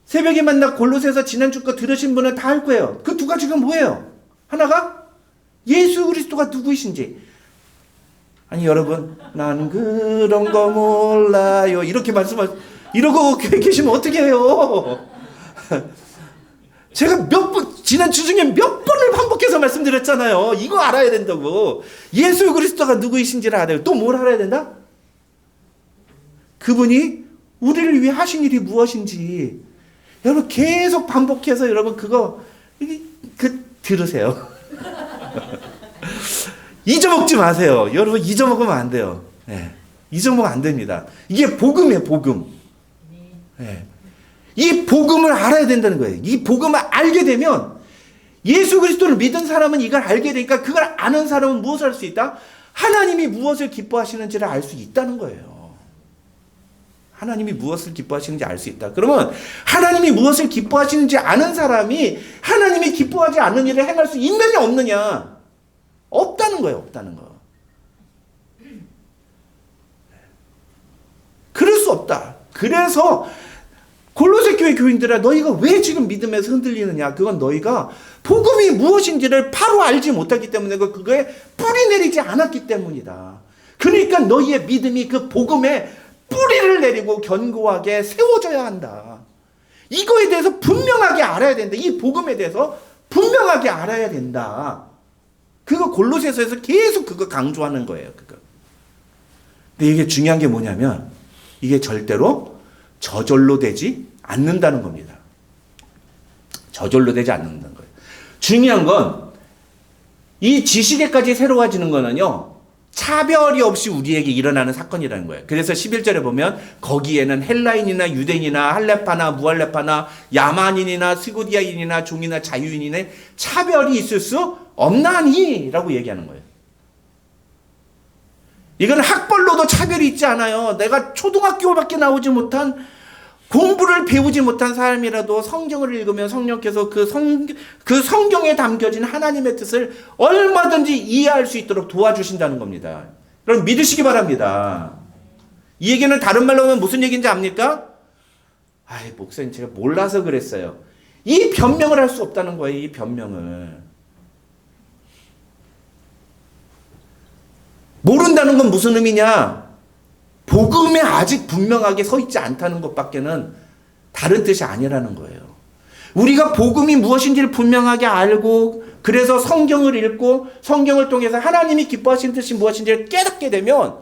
새벽에 만나 골로새서 지난주 거 들으신 분은 다 알 거예요. 그 두 가지가 뭐예요? 하나가 예수 그리스도가 누구이신지. 아니 여러분, 난 그런 거 몰라요. 이렇게 이러고 계시면 어떻게 해요? 제가 지난 주 중에 몇 번을 반복해서 말씀드렸잖아요. 이거 알아야 된다고. 예수 그리스도가 누구이신지를 알아요. 또 뭘 알아야 된다? 그분이 우리를 위해 하신 일이 무엇인지. 여러분 계속 반복해서 여러분 들으세요. 잊어먹지 마세요. 여러분 잊어먹으면 안 돼요. 네. 잊어먹으면 안 됩니다. 이게 복음이에요, 복음. 네. 이 복음을 알아야 된다는 거예요. 이 복음을 알게 되면 예수 그리스도를 믿은 사람은 이걸 알게 되니까 그걸 아는 사람은 무엇을 할 수 있다? 하나님이 무엇을 기뻐하시는지를 알 수 있다는 거예요. 하나님이 무엇을 기뻐하시는지 알 수 있다. 그러면 하나님이 무엇을 기뻐하시는지 아는 사람이 하나님이 기뻐하지 않는 일을 행할 수 있느냐 없느냐? 없다는 거예요. 없다는 거. 그럴 수 없다. 그래서 골로새 교회 교인들아, 너희가 왜 지금 믿음에서 흔들리느냐? 그건 너희가 복음이 무엇인지를 바로 알지 못하기 때문에 그거에 뿌리 내리지 않았기 때문이다. 그러니까 너희의 믿음이 그 복음에 뿌리를 내리고 견고하게 세워져야 한다. 이거에 대해서 분명하게 알아야 된다. 이 복음에 대해서 분명하게 알아야 된다. 그거 골로새서에서 계속 그거 강조하는 거예요. 그거. 근데 이게 중요한 게 뭐냐면 이게 절대로 저절로 되지 않는다는 겁니다. 저절로 되지 않는다는 거예요. 중요한 건 이 지식에까지 새로워지는 거는요, 차별이 없이 우리에게 일어나는 사건이라는 거예요. 그래서 11절에 보면 거기에는 헬라인이나 유대인이나 할레파나 무할레파나 야만인이나 스고디아인이나 종이나 자유인이나 차별이 있을 수 없나니 라고 얘기하는 거예요. 이건 학벌로도 차별이 있지 않아요. 내가 초등학교밖에 나오지 못한, 공부를 배우지 못한 사람이라도 성경을 읽으면 성령께서 그 성경에 담겨진 하나님의 뜻을 얼마든지 이해할 수 있도록 도와주신다는 겁니다. 그럼 믿으시기 바랍니다. 이 얘기는 다른 말로 하면 무슨 얘기인지 압니까? 아이, 목사님 제가 몰라서 그랬어요. 이 변명을 할 수 없다는 거예요. 이 변명을. 모른다는 건 무슨 의미냐? 복음에 아직 분명하게 서 있지 않다는 것밖에는 다른 뜻이 아니라는 거예요. 우리가 복음이 무엇인지를 분명하게 알고 그래서 성경을 읽고 성경을 통해서 하나님이 기뻐하시는 뜻이 무엇인지를 깨닫게 되면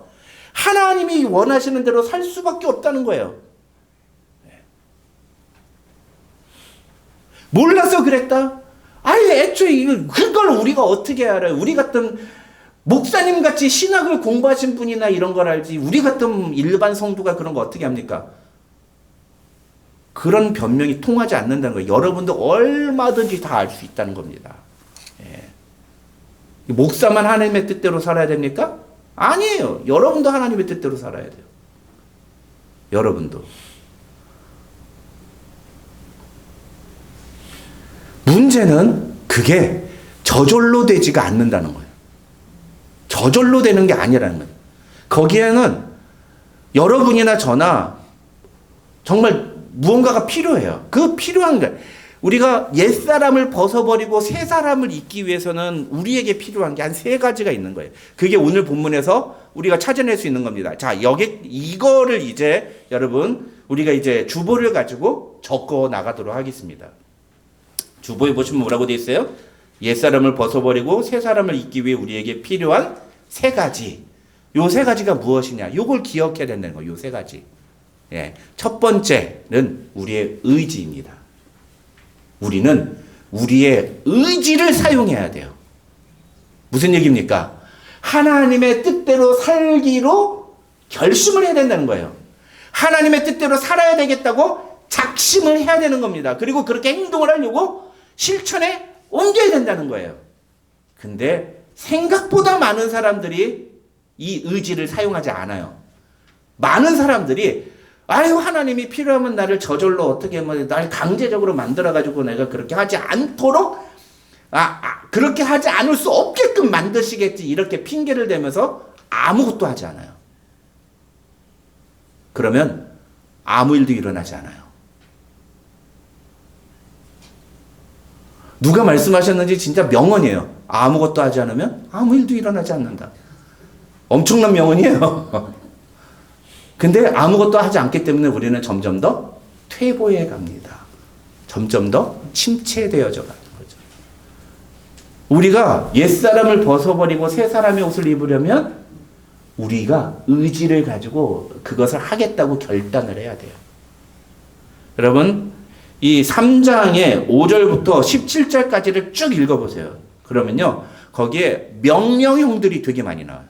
하나님이 원하시는 대로 살 수밖에 없다는 거예요. 몰라서 그랬다? 아니, 애초에 그걸 우리가 어떻게 알아요? 우리 같은 목사님 같이 신학을 공부하신 분이나 이런 걸 알지, 우리 같은 일반 성도가 그런 거 어떻게 합니까? 그런 변명이 통하지 않는다는 거예요. 여러분도 얼마든지 다 알 수 있다는 겁니다. 예. 목사만 하나님의 뜻대로 살아야 됩니까? 아니에요. 여러분도 하나님의 뜻대로 살아야 돼요. 여러분도. 문제는 그게 저절로 되지가 않는다는 거예요. 저절로 되는 게 아니라는 거예요. 거기에는 여러분이나 저나 정말 무언가가 필요해요. 그 필요한 게, 우리가 옛사람을 벗어버리고 새 사람을 잇기 위해서는 우리에게 필요한 게 한 세 가지가 있는 거예요. 그게 오늘 본문에서 우리가 찾아낼 수 있는 겁니다. 자, 이거를 이제 여러분 우리가 이제 주보를 가지고 적어 나가도록 하겠습니다. 주보에 보시면 뭐라고 되어 있어요? 옛사람을 벗어버리고 새 사람을 잇기 위해 우리에게 필요한 세 가지. 요 세 가지가 무엇이냐? 요걸 기억해야 된다는 거예요. 요 세 가지. 예. 첫 번째는 우리의 의지입니다. 우리는 우리의 의지를 사용해야 돼요. 무슨 얘기입니까? 하나님의 뜻대로 살기로 결심을 해야 된다는 거예요. 하나님의 뜻대로 살아야 되겠다고 작심을 해야 되는 겁니다. 그리고 그렇게 행동을 하려고 실천에 옮겨야 된다는 거예요. 근데 생각보다 많은 사람들이 이 의지를 사용하지 않아요. 많은 사람들이 아유, 하나님이 필요하면 나를 저절로 어떻게 날 강제적으로 만들어가지고 내가 그렇게 하지 않도록 그렇게 하지 않을 수 없게끔 만드시겠지, 이렇게 핑계를 대면서 아무것도 하지 않아요. 그러면 아무 일도 일어나지 않아요. 누가 말씀하셨는지 진짜 명언이에요. 아무것도 하지 않으면 아무 일도 일어나지 않는다. 엄청난 명언이에요. 근데 아무것도 하지 않기 때문에 우리는 점점 더 퇴보해 갑니다. 점점 더 침체되어져 가는 거죠. 우리가 옛사람을 벗어버리고 새 사람의 옷을 입으려면 우리가 의지를 가지고 그것을 하겠다고 결단을 해야 돼요. 여러분, 이 3장의 5절부터 17절까지를 쭉 읽어보세요. 그러면요, 거기에 명령형들이 되게 많이 나와요.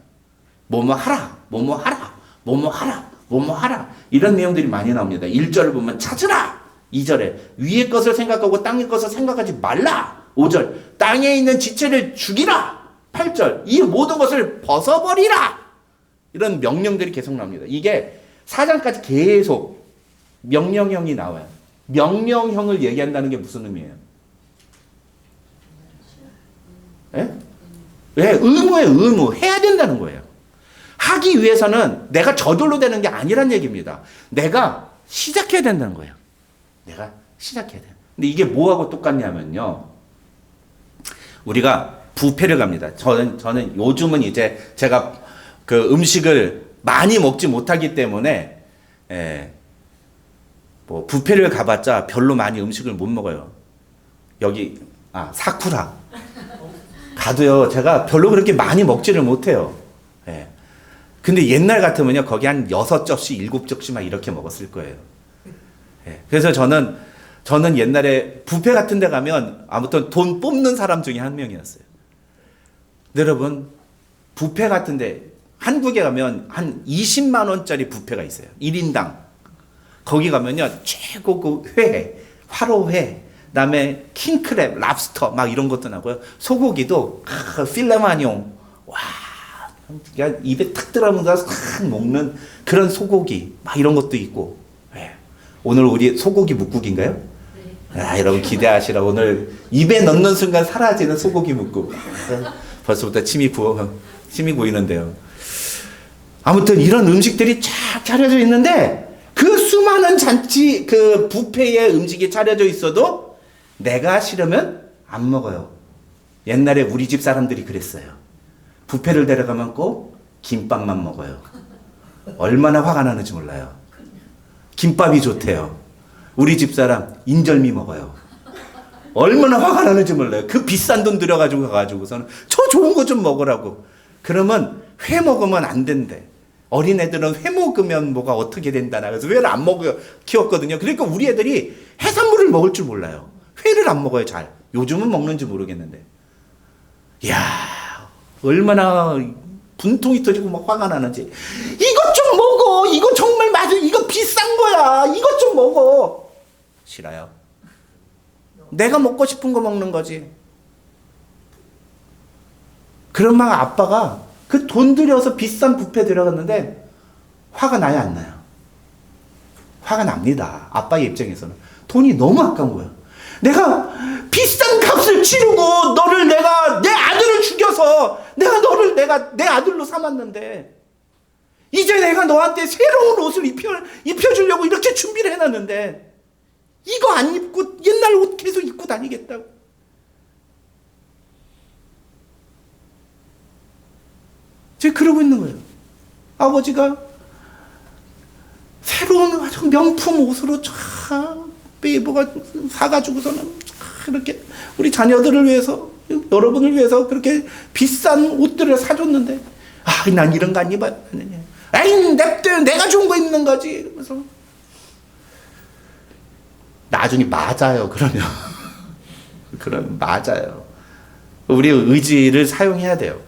뭐뭐 하라, 뭐뭐 하라, 뭐뭐 하라, 뭐뭐 하라, 이런 내용들이 많이 나옵니다. 1절을 보면 찾으라, 2절에 위의 것을 생각하고 땅의 것을 생각하지 말라, 5절 땅에 있는 지체를 죽이라, 8절 이 모든 것을 벗어버리라, 이런 명령들이 계속 나옵니다. 이게 4장까지 계속 명령형이 나와요. 명령형을 얘기한다는 게 무슨 의미예요? 예? 왜? 의무예요. 의무. 해야 된다는 거예요. 하기 위해서는 내가 저절로 되는 게 아니란 얘기입니다. 내가 시작해야 된다는 거예요. 내가 시작해야 돼요. 근데 이게 뭐하고 똑같냐면요, 우리가 부페를 갑니다. 저는 요즘은 이제 제가 그 음식을 많이 먹지 못하기 때문에 뭐 뷔페를 가봤자 별로 많이 음식을 못 먹어요. 여기 사쿠라 가도요 제가 별로 그렇게 많이 먹지를 못해요. 근데 옛날 같으면요 거기 한 6접시 7접시 막 이렇게 먹었을 거예요. 그래서 저는 옛날에 뷔페 같은 데 가면 아무튼 돈 뽑는 사람 중에 한 명이었어요. 여러분 뷔페 같은 데 한국에 가면 한 20만 원짜리 뷔페가 있어요. 1인당. 거기 가면요 최고 그 회, 화로회, 그다음에 킹크랩, 랍스터 막 이런 것도 나고요. 소고기도 필레마뇽. 와, 그냥 입에 탁 들어가면서 싹 먹는 그런 소고기 막 이런 것도 있고. 오늘 우리 소고기 묵국인가요? 여러분 기대하시라. 오늘 입에 넣는 순간 사라지는 소고기 묵국. 벌써부터 침이 고이는데요. 아무튼 이런 음식들이 쫙 차려져 있는데 그 수많은 잔치 그 뷔페에 음식이 차려져 있어도 내가 싫으면 안 먹어요. 옛날에 우리 집 사람들이 그랬어요. 뷔페를 데려가면 꼭 김밥만 먹어요. 얼마나 화가 나는지 몰라요. 김밥이 좋대요. 우리 집 사람 인절미 먹어요. 얼마나 화가 나는지 몰라요. 그 비싼 돈 들여가지고 가가지고서는 저 좋은 거 좀 먹으라고. 그러면 회 먹으면 안 된대. 어린애들은 회 먹으면 뭐가 어떻게 된다나. 그래서 회를 안 먹어 키웠거든요. 그러니까 우리 애들이 해산물을 먹을 줄 몰라요. 회를 안 먹어요, 잘. 요즘은 먹는지 모르겠는데. 이야, 얼마나 분통이 터지고 막 화가 나는지. 이것 좀 먹어. 이거 정말 맞아. 이거 비싼 거야. 이것 좀 먹어. 싫어요. 내가 먹고 싶은 거 먹는 거지. 그런 막 아빠가 그 돈 들여서 비싼 뷔페 들어갔는데 화가 나요, 안 나요? 화가 납니다. 아빠의 입장에서는. 돈이 너무 아까운 거예요. 내가 비싼 값을 치르고 너를 내가 내 아들을 죽여서 내가 내 아들로 삼았는데 이제 내가 너한테 새로운 옷을 입혀주려고 이렇게 준비를 해놨는데 이거 안 입고 옛날 옷 계속 입고 다니겠다고. 지금 그러고 있는 거예요. 아버지가 새로운 아주 명품 옷으로 참 뭐가 사가지고서는 이렇게 우리 자녀들을 위해서 여러분을 위해서 그렇게 비싼 옷들을 사줬는데 난 이런 거 안 입어야 되느냐. 내가 좋은 거 입는 거지. 그래서 나중에 맞아요. 그러면 맞아요. 우리의 의지를 사용해야 돼요.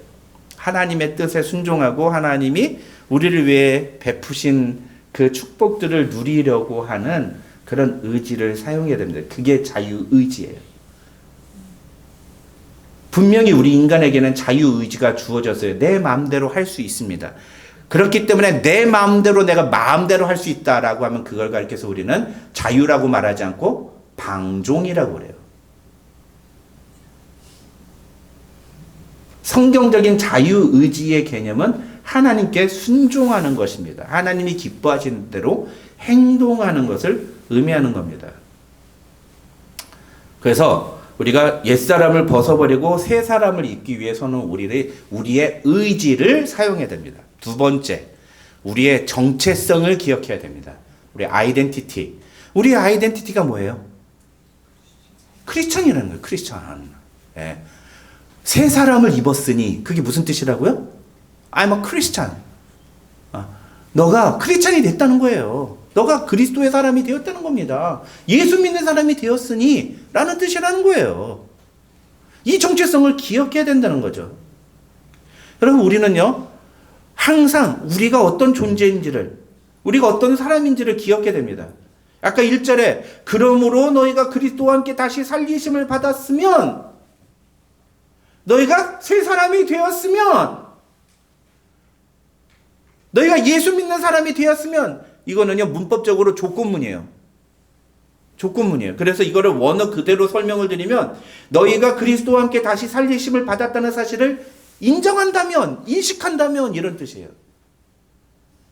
하나님의 뜻에 순종하고 하나님이 우리를 위해 베푸신 그 축복들을 누리려고 하는 그런 의지를 사용해야 됩니다. 그게 자유의지예요. 분명히 우리 인간에게는 자유의지가 주어졌어요. 내 마음대로 할 수 있습니다. 그렇기 때문에 내 마음대로 내가 마음대로 할 수 있다라고 하면 그걸 가리켜서 우리는 자유라고 말하지 않고 방종이라고 그래요. 성경적인 자유의지의 개념은 하나님께 순종하는 것입니다. 하나님이 기뻐하시는 대로 행동하는 것을 의미하는 겁니다. 그래서 우리가 옛사람을 벗어버리고 새 사람을 입기 위해서는 우리의 의지를 사용해야 됩니다. 두 번째, 우리의 정체성을 기억해야 됩니다. 우리의 아이덴티티. 우리의 아이덴티티가 뭐예요? 크리스찬이라는 거예요. 크리스찬. 새 사람을 입었으니 그게 무슨 뜻이라고요? I'm a Christian. 너가 크리스찬이 됐다는 거예요. 너가 그리스도의 사람이 되었다는 겁니다. 예수 믿는 사람이 되었으니 라는 뜻이라는 거예요. 이 정체성을 기억해야 된다는 거죠. 여러분 우리는요 항상 우리가 어떤 존재인지를 우리가 어떤 사람인지를 기억해야 됩니다. 아까 1절에 그러므로 너희가 그리스도와 함께 다시 살리심을 받았으면 너희가 새 사람이 되었으면 너희가 예수 믿는 사람이 되었으면 이거는요 문법적으로 조건문이에요. 조건문이에요. 그래서 이거를 원어 그대로 설명을 드리면 너희가 그리스도와 함께 다시 살리심을 받았다는 사실을 인정한다면 인식한다면 이런 뜻이에요.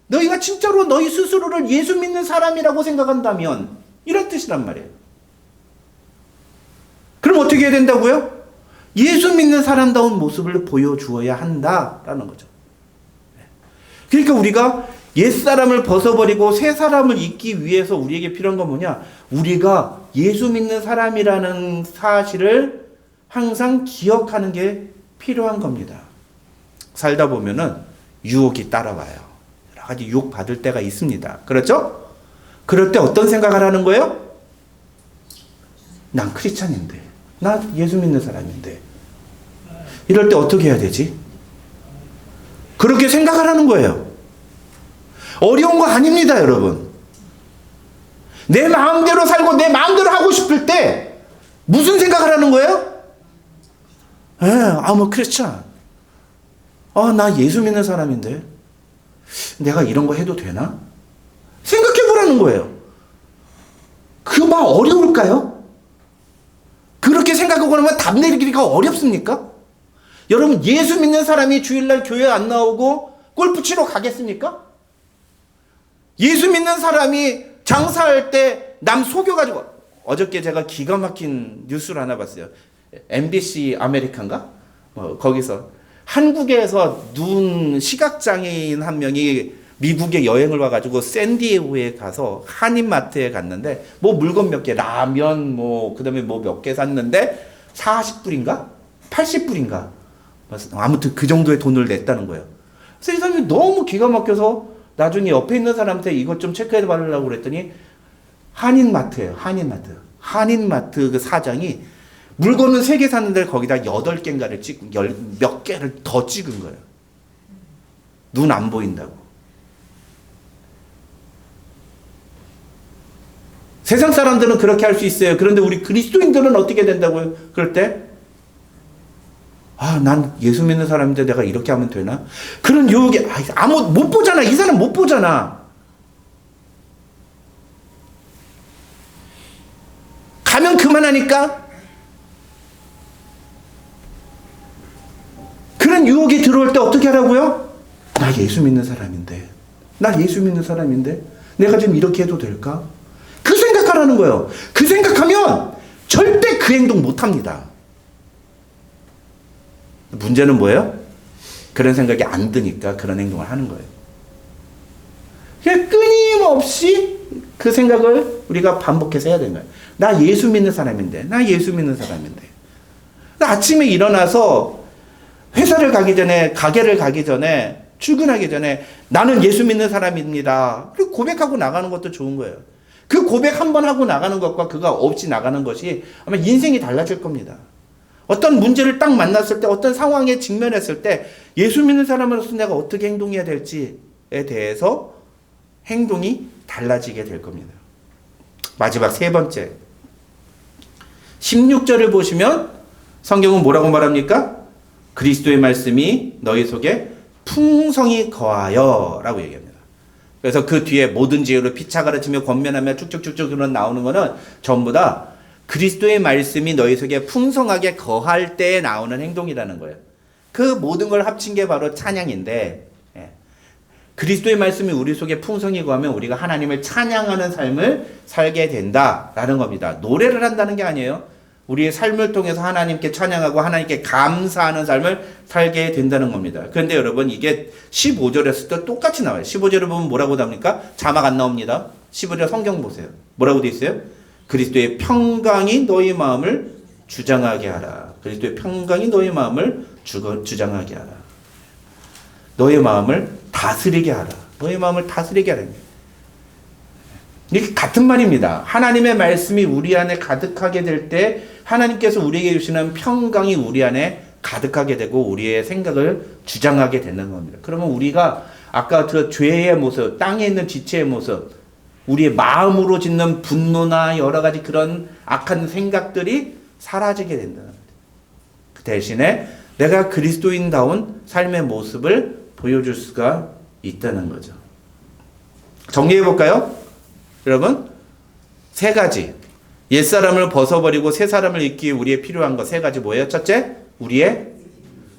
너희가 진짜로 너희 스스로를 예수 믿는 사람이라고 생각한다면 이런 뜻이란 말이에요. 그럼 어떻게 해야 된다고요? 예수 믿는 사람다운 모습을 보여주어야 한다라는 거죠. 그러니까 우리가 옛사람을 벗어버리고 새 사람을 입기 위해서 우리에게 필요한 건 뭐냐? 우리가 예수 믿는 사람이라는 사실을 항상 기억하는 게 필요한 겁니다. 살다 보면은 유혹이 따라와요. 여러 가지 유혹 받을 때가 있습니다. 그렇죠? 그럴 때 어떤 생각을 하는 거예요? 난 크리스찬인데, 나 예수 믿는 사람인데, 이럴 때 어떻게 해야 되지? 그렇게 생각을 하는 거예요. 어려운 거 아닙니다, 여러분. 내 마음대로 살고 내 마음대로 하고 싶을 때 무슨 생각을 하는 거예요? 뭐 크리스찬. 나 예수 믿는 사람인데 내가 이런 거 해도 되나? 생각해 보라는 거예요. 그거 막 어려울까요? 그렇게 생각하고 그러면 답 내리기가 어렵습니까? 여러분, 예수 믿는 사람이 주일날 교회 안 나오고 골프 치러 가겠습니까? 예수 믿는 사람이 장사할 때 남 속여가지고, 어저께 제가 기가 막힌 뉴스를 하나 봤어요. MBC 아메리칸가? 거기서 한국에서 눈 시각장애인 한 명이 미국에 여행을 와가지고 샌디에고에 가서 한인마트에 갔는데 뭐 물건 몇 개, 라면 그다음에 뭐 몇 개 샀는데 40불인가? 80불인가? 아무튼 그 정도의 돈을 냈다는 거예요. 그래서 이 사람이 너무 기가 막혀서 나중에 옆에 있는 사람한테 이것 좀 체크해 봐달라고 그랬더니 한인마트예요. 한인마트 그 사장이 물건은 3개 샀는데 거기다 8개인가를 찍은, 몇 개를 더 찍은 거예요. 눈 안 보인다고. 세상 사람들은 그렇게 할 수 있어요. 그런데 우리 그리스도인들은 어떻게 된다고요? 그럴 때 난 예수 믿는 사람인데 내가 이렇게 하면 되나? 그런 유혹이 못 보잖아. 이 사람 못 보잖아. 가면 그만하니까. 그런 유혹이 들어올 때 어떻게 하라고요? 나 예수 믿는 사람인데. 내가 지금 이렇게 해도 될까? 그 생각하라는 거예요. 그 생각하면 절대 그 행동 못 합니다. 문제는 뭐예요? 그런 생각이 안 드니까 그런 행동을 하는 거예요. 그냥 끊임없이 그 생각을 우리가 반복해서 해야 되는 거예요. 나 예수 믿는 사람인데. 아침에 일어나서 회사를 가기 전에, 가게를 가기 전에, 출근하기 전에 나는 예수 믿는 사람입니다. 그리고 고백하고 나가는 것도 좋은 거예요. 그 고백 한 번 하고 나가는 것과 그거 없이 나가는 것이 아마 인생이 달라질 겁니다. 어떤 문제를 딱 만났을 때, 어떤 상황에 직면했을 때 예수 믿는 사람으로서 내가 어떻게 행동해야 될지에 대해서 행동이 달라지게 될 겁니다. 마지막 3번째. 16절을 보시면 성경은 뭐라고 말합니까? 그리스도의 말씀이 너희 속에 풍성히 거하여 라고 얘기합니다. 그래서 그 뒤에 모든 지혜로 피차 가르치며 권면하며 쭉쭉쭉쭉 나오는 거는 전부 다 그리스도의 말씀이 너희 속에 풍성하게 거할 때 나오는 행동이라는 거예요. 그 모든 걸 합친 게 바로 찬양인데, 그리스도의 말씀이 우리 속에 풍성히 거하면 우리가 하나님을 찬양하는 삶을 살게 된다라는 겁니다. 노래를 한다는 게 아니에요. 우리의 삶을 통해서 하나님께 찬양하고 하나님께 감사하는 삶을 살게 된다는 겁니다. 그런데 여러분, 이게 15절에서도 똑같이 나와요. 15절을 보면 뭐라고 나옵니까? 자막 안 나옵니다. 15절 성경 보세요. 뭐라고 되어 있어요? 그리스도의 평강이 너희 마음을 주장하게 하라. 그리스도의 평강이 너희 마음을 주장하게 하라. 너희 마음을 다스리게 하라. 너희 마음을 다스리게 하라. 이게 같은 말입니다. 하나님의 말씀이 우리 안에 가득하게 될 때 하나님께서 우리에게 주시는 평강이 우리 안에 가득하게 되고 우리의 생각을 주장하게 되는 겁니다. 그러면 우리가 아까 그 죄의 모습, 땅에 있는 지체의 모습, 우리의 마음으로 짓는 분노나 여러 가지 그런 악한 생각들이 사라지게 된다는 겁니다. 그 대신에 내가 그리스도인다운 삶의 모습을 보여줄 수가 있다는 거죠. 정리해 볼까요? 여러분, 3가지. 옛사람을 벗어버리고 새 사람을 입기 위해 우리의 필요한 것 3가지 뭐예요? 첫째, 우리의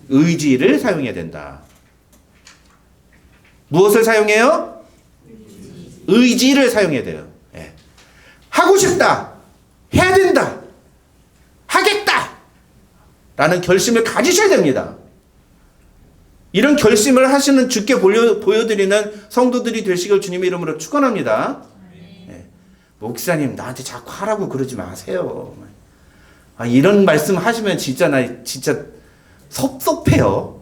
의지를 사용해야 된다. 무엇을 사용해요? 의지를 사용해야 돼요. 하고 싶다. 해야 된다. 하겠다. 라는 결심을 가지셔야 됩니다. 이런 결심을 하시는 주께 보여드리는 성도들이 되시길 주님의 이름으로 축원합니다. 예. 목사님 나한테 자꾸 하라고 그러지 마세요. 이런 말씀 하시면 진짜 나 진짜 섭섭해요.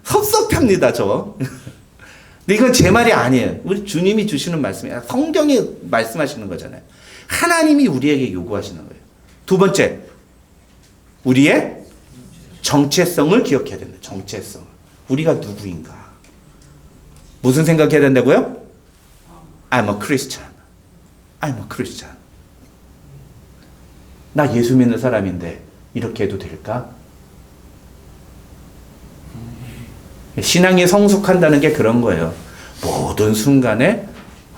섭섭합니다 저. 근데 이건 제 말이 아니에요. 우리 주님이 주시는 말씀이에요. 성경이 말씀하시는 거잖아요. 하나님이 우리에게 요구하시는 거예요. 두 번째, 우리의 정체성을 기억해야 된다. 정체성. 우리가 누구인가? 무슨 생각해야 된다고요? I'm a Christian. I'm a Christian. 나 예수 믿는 사람인데 이렇게 해도 될까? 신앙이 성숙한다는 게 그런 거예요. 모든 순간에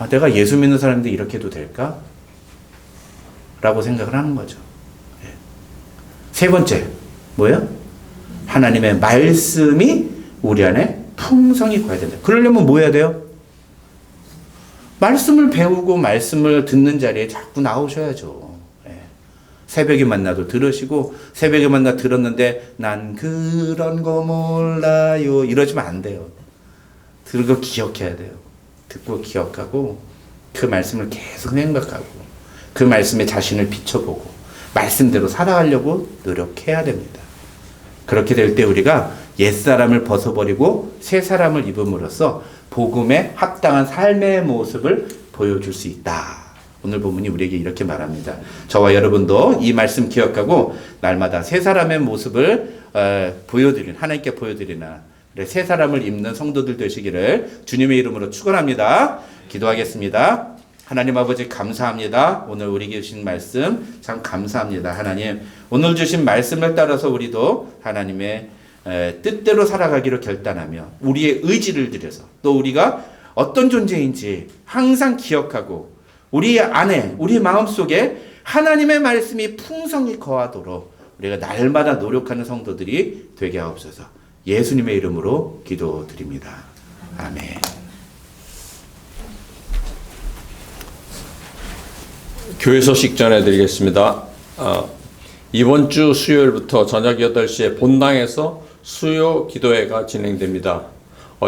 내가 예수 믿는 사람인데 이렇게 해도 될까? 라고 생각을 하는 거죠. 세 번째, 뭐예요? 하나님의 말씀이 우리 안에 풍성히 거해야 된다. 그러려면 뭐 해야 돼요? 말씀을 배우고 말씀을 듣는 자리에 자꾸 나오셔야죠. 새벽에 만나도 들으시고, 새벽에 만나 들었는데 난 그런 거 몰라요 이러시면 안 돼요. 들고 기억해야 돼요. 듣고 기억하고 그 말씀을 계속 생각하고 그 말씀에 자신을 비춰보고 말씀대로 살아가려고 노력해야 됩니다. 그렇게 될 때 우리가 옛사람을 벗어버리고 새 사람을 입음으로써 복음에 합당한 삶의 모습을 보여줄 수 있다. 오늘 본문이 우리에게 이렇게 말합니다. 저와 여러분도 이 말씀 기억하고 날마다 새 사람의 모습을 하나님께 보여드리는 새 사람을 입는 성도들 되시기를 주님의 이름으로 축원합니다. 기도하겠습니다. 하나님 아버지 감사합니다. 오늘 우리에게 주신 말씀 참 감사합니다. 하나님 오늘 주신 말씀을 따라서 우리도 하나님의 뜻대로 살아가기로 결단하며 우리의 의지를 들여서 또 우리가 어떤 존재인지 항상 기억하고 우리 안에 우리 마음속에 하나님의 말씀이 풍성히 거하도록 우리가 날마다 노력하는 성도들이 되게 하옵소서. 예수님의 이름으로 기도드립니다. 아멘. 교회 소식 전해드리겠습니다. 이번 주 수요일부터 저녁 8시에 본당에서 수요 기도회가 진행됩니다.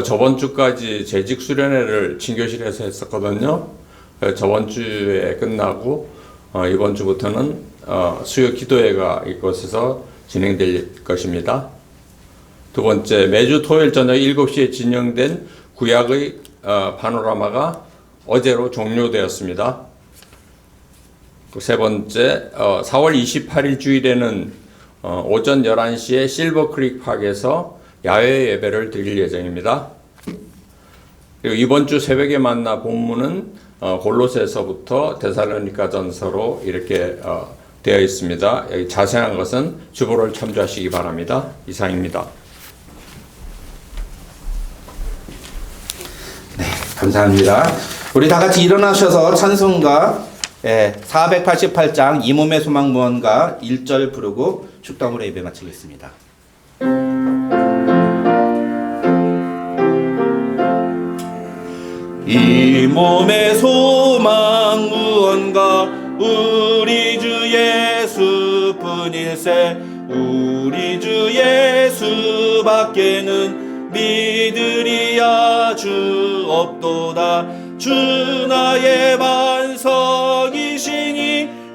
저번 주까지 재직 수련회를 진교실에서 했었거든요. 저번 주에 끝나고 이번 주부터는 수요 기도회가 이곳에서 진행될 것입니다. 두 번째, 매주 토요일 저녁 7시에 진행된 구약의 파노라마가 어제로 종료되었습니다. 세 번째, 4월 28일 주일에는 오전 11시에 실버크릭 파크에서 야외 예배를 드릴 예정입니다. 그리고 이번 주 새벽에 만나 본문은 골로새서부터 데살로니가전서로 이렇게 되어 있습니다. 여기 자세한 것은 주보를 참조하시기 바랍니다. 이상입니다. 네, 감사합니다. 우리 다 같이 일어나셔서 찬송가 488장 이 몸의 소망 무언가 1절 부르고 축담으로 예배 마치겠습니다. 이 몸의 소망 무언가 우리 주 예수뿐일세 우리 주 예수밖에는 믿으리야 주 없도다 주 나의 반석이시니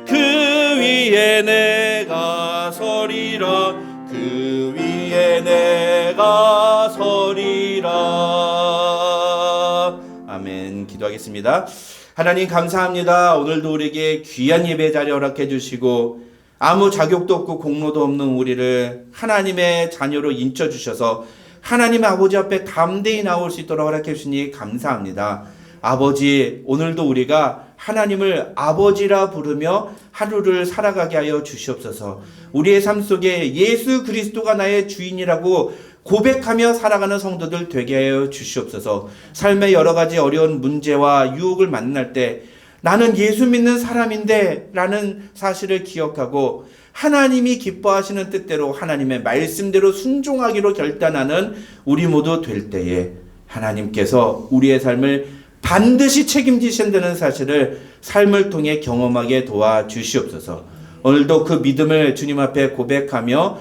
그 위에 내가 서리라 그 위에 내가 서리라. 아멘. 기도하겠습니다. 하나님 감사합니다. 오늘도 우리에게 귀한 예배 자리 허락해 주시고 아무 자격도 없고 공로도 없는 우리를 하나님의 자녀로 인쳐 주셔서 하나님 아버지 앞에 담대히 나올 수 있도록 허락해 주시니 감사합니다. 아버지, 오늘도 우리가 하나님을 아버지라 부르며 하루를 살아가게 하여 주시옵소서. 우리의 삶 속에 예수 그리스도가 나의 주인이라고 고백하며 살아가는 성도들 되게 하여 주시옵소서. 삶의 여러 가지 어려운 문제와 유혹을 만날 때 나는 예수 믿는 사람인데 라는 사실을 기억하고 하나님이 기뻐하시는 뜻대로 하나님의 말씀대로 순종하기로 결단하는 우리 모두 될 때에 하나님께서 우리의 삶을 반드시 책임지신다는 사실을 삶을 통해 경험하게 도와주시옵소서. 오늘도 그 믿음을 주님 앞에 고백하며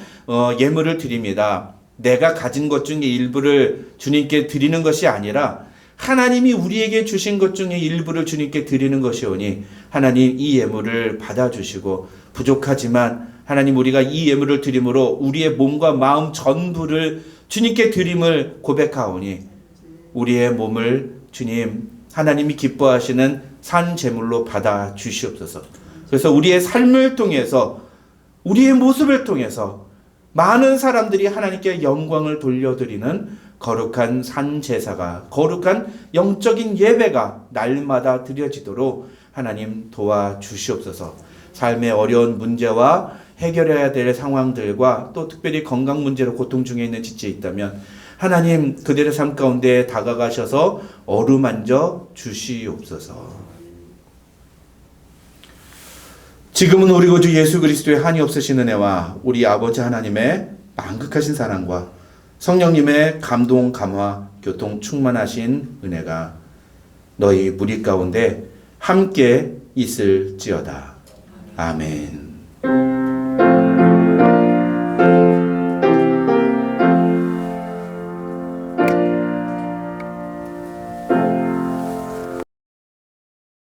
예물을 드립니다. 내가 가진 것 중에 일부를 주님께 드리는 것이 아니라 하나님이 우리에게 주신 것 중에 일부를 주님께 드리는 것이오니 하나님 이 예물을 받아주시고 부족하지만 하나님 우리가 이 예물을 드림으로 우리의 몸과 마음 전부를 주님께 드림을 고백하오니 우리의 몸을 주님 하나님이 기뻐하시는 산 제물로 받아 주시옵소서. 그래서 우리의 삶을 통해서 우리의 모습을 통해서 많은 사람들이 하나님께 영광을 돌려드리는 거룩한 산 제사가 거룩한 영적인 예배가 날마다 드려지도록 하나님 도와주시옵소서. 삶의 어려운 문제와 해결해야 될 상황들과 또 특별히 건강 문제로 고통 중에 있는 지체에 있다면 하나님 그들의 삶 가운데 다가가셔서 어루만져 주시옵소서. 지금은 우리 구주 예수 그리스도의 한이 없으신 은혜와 우리 아버지 하나님의 만극하신 사랑과 성령님의 감동 감화 교통 충만하신 은혜가 너희 무리 가운데 함께 있을지어다. 아멘.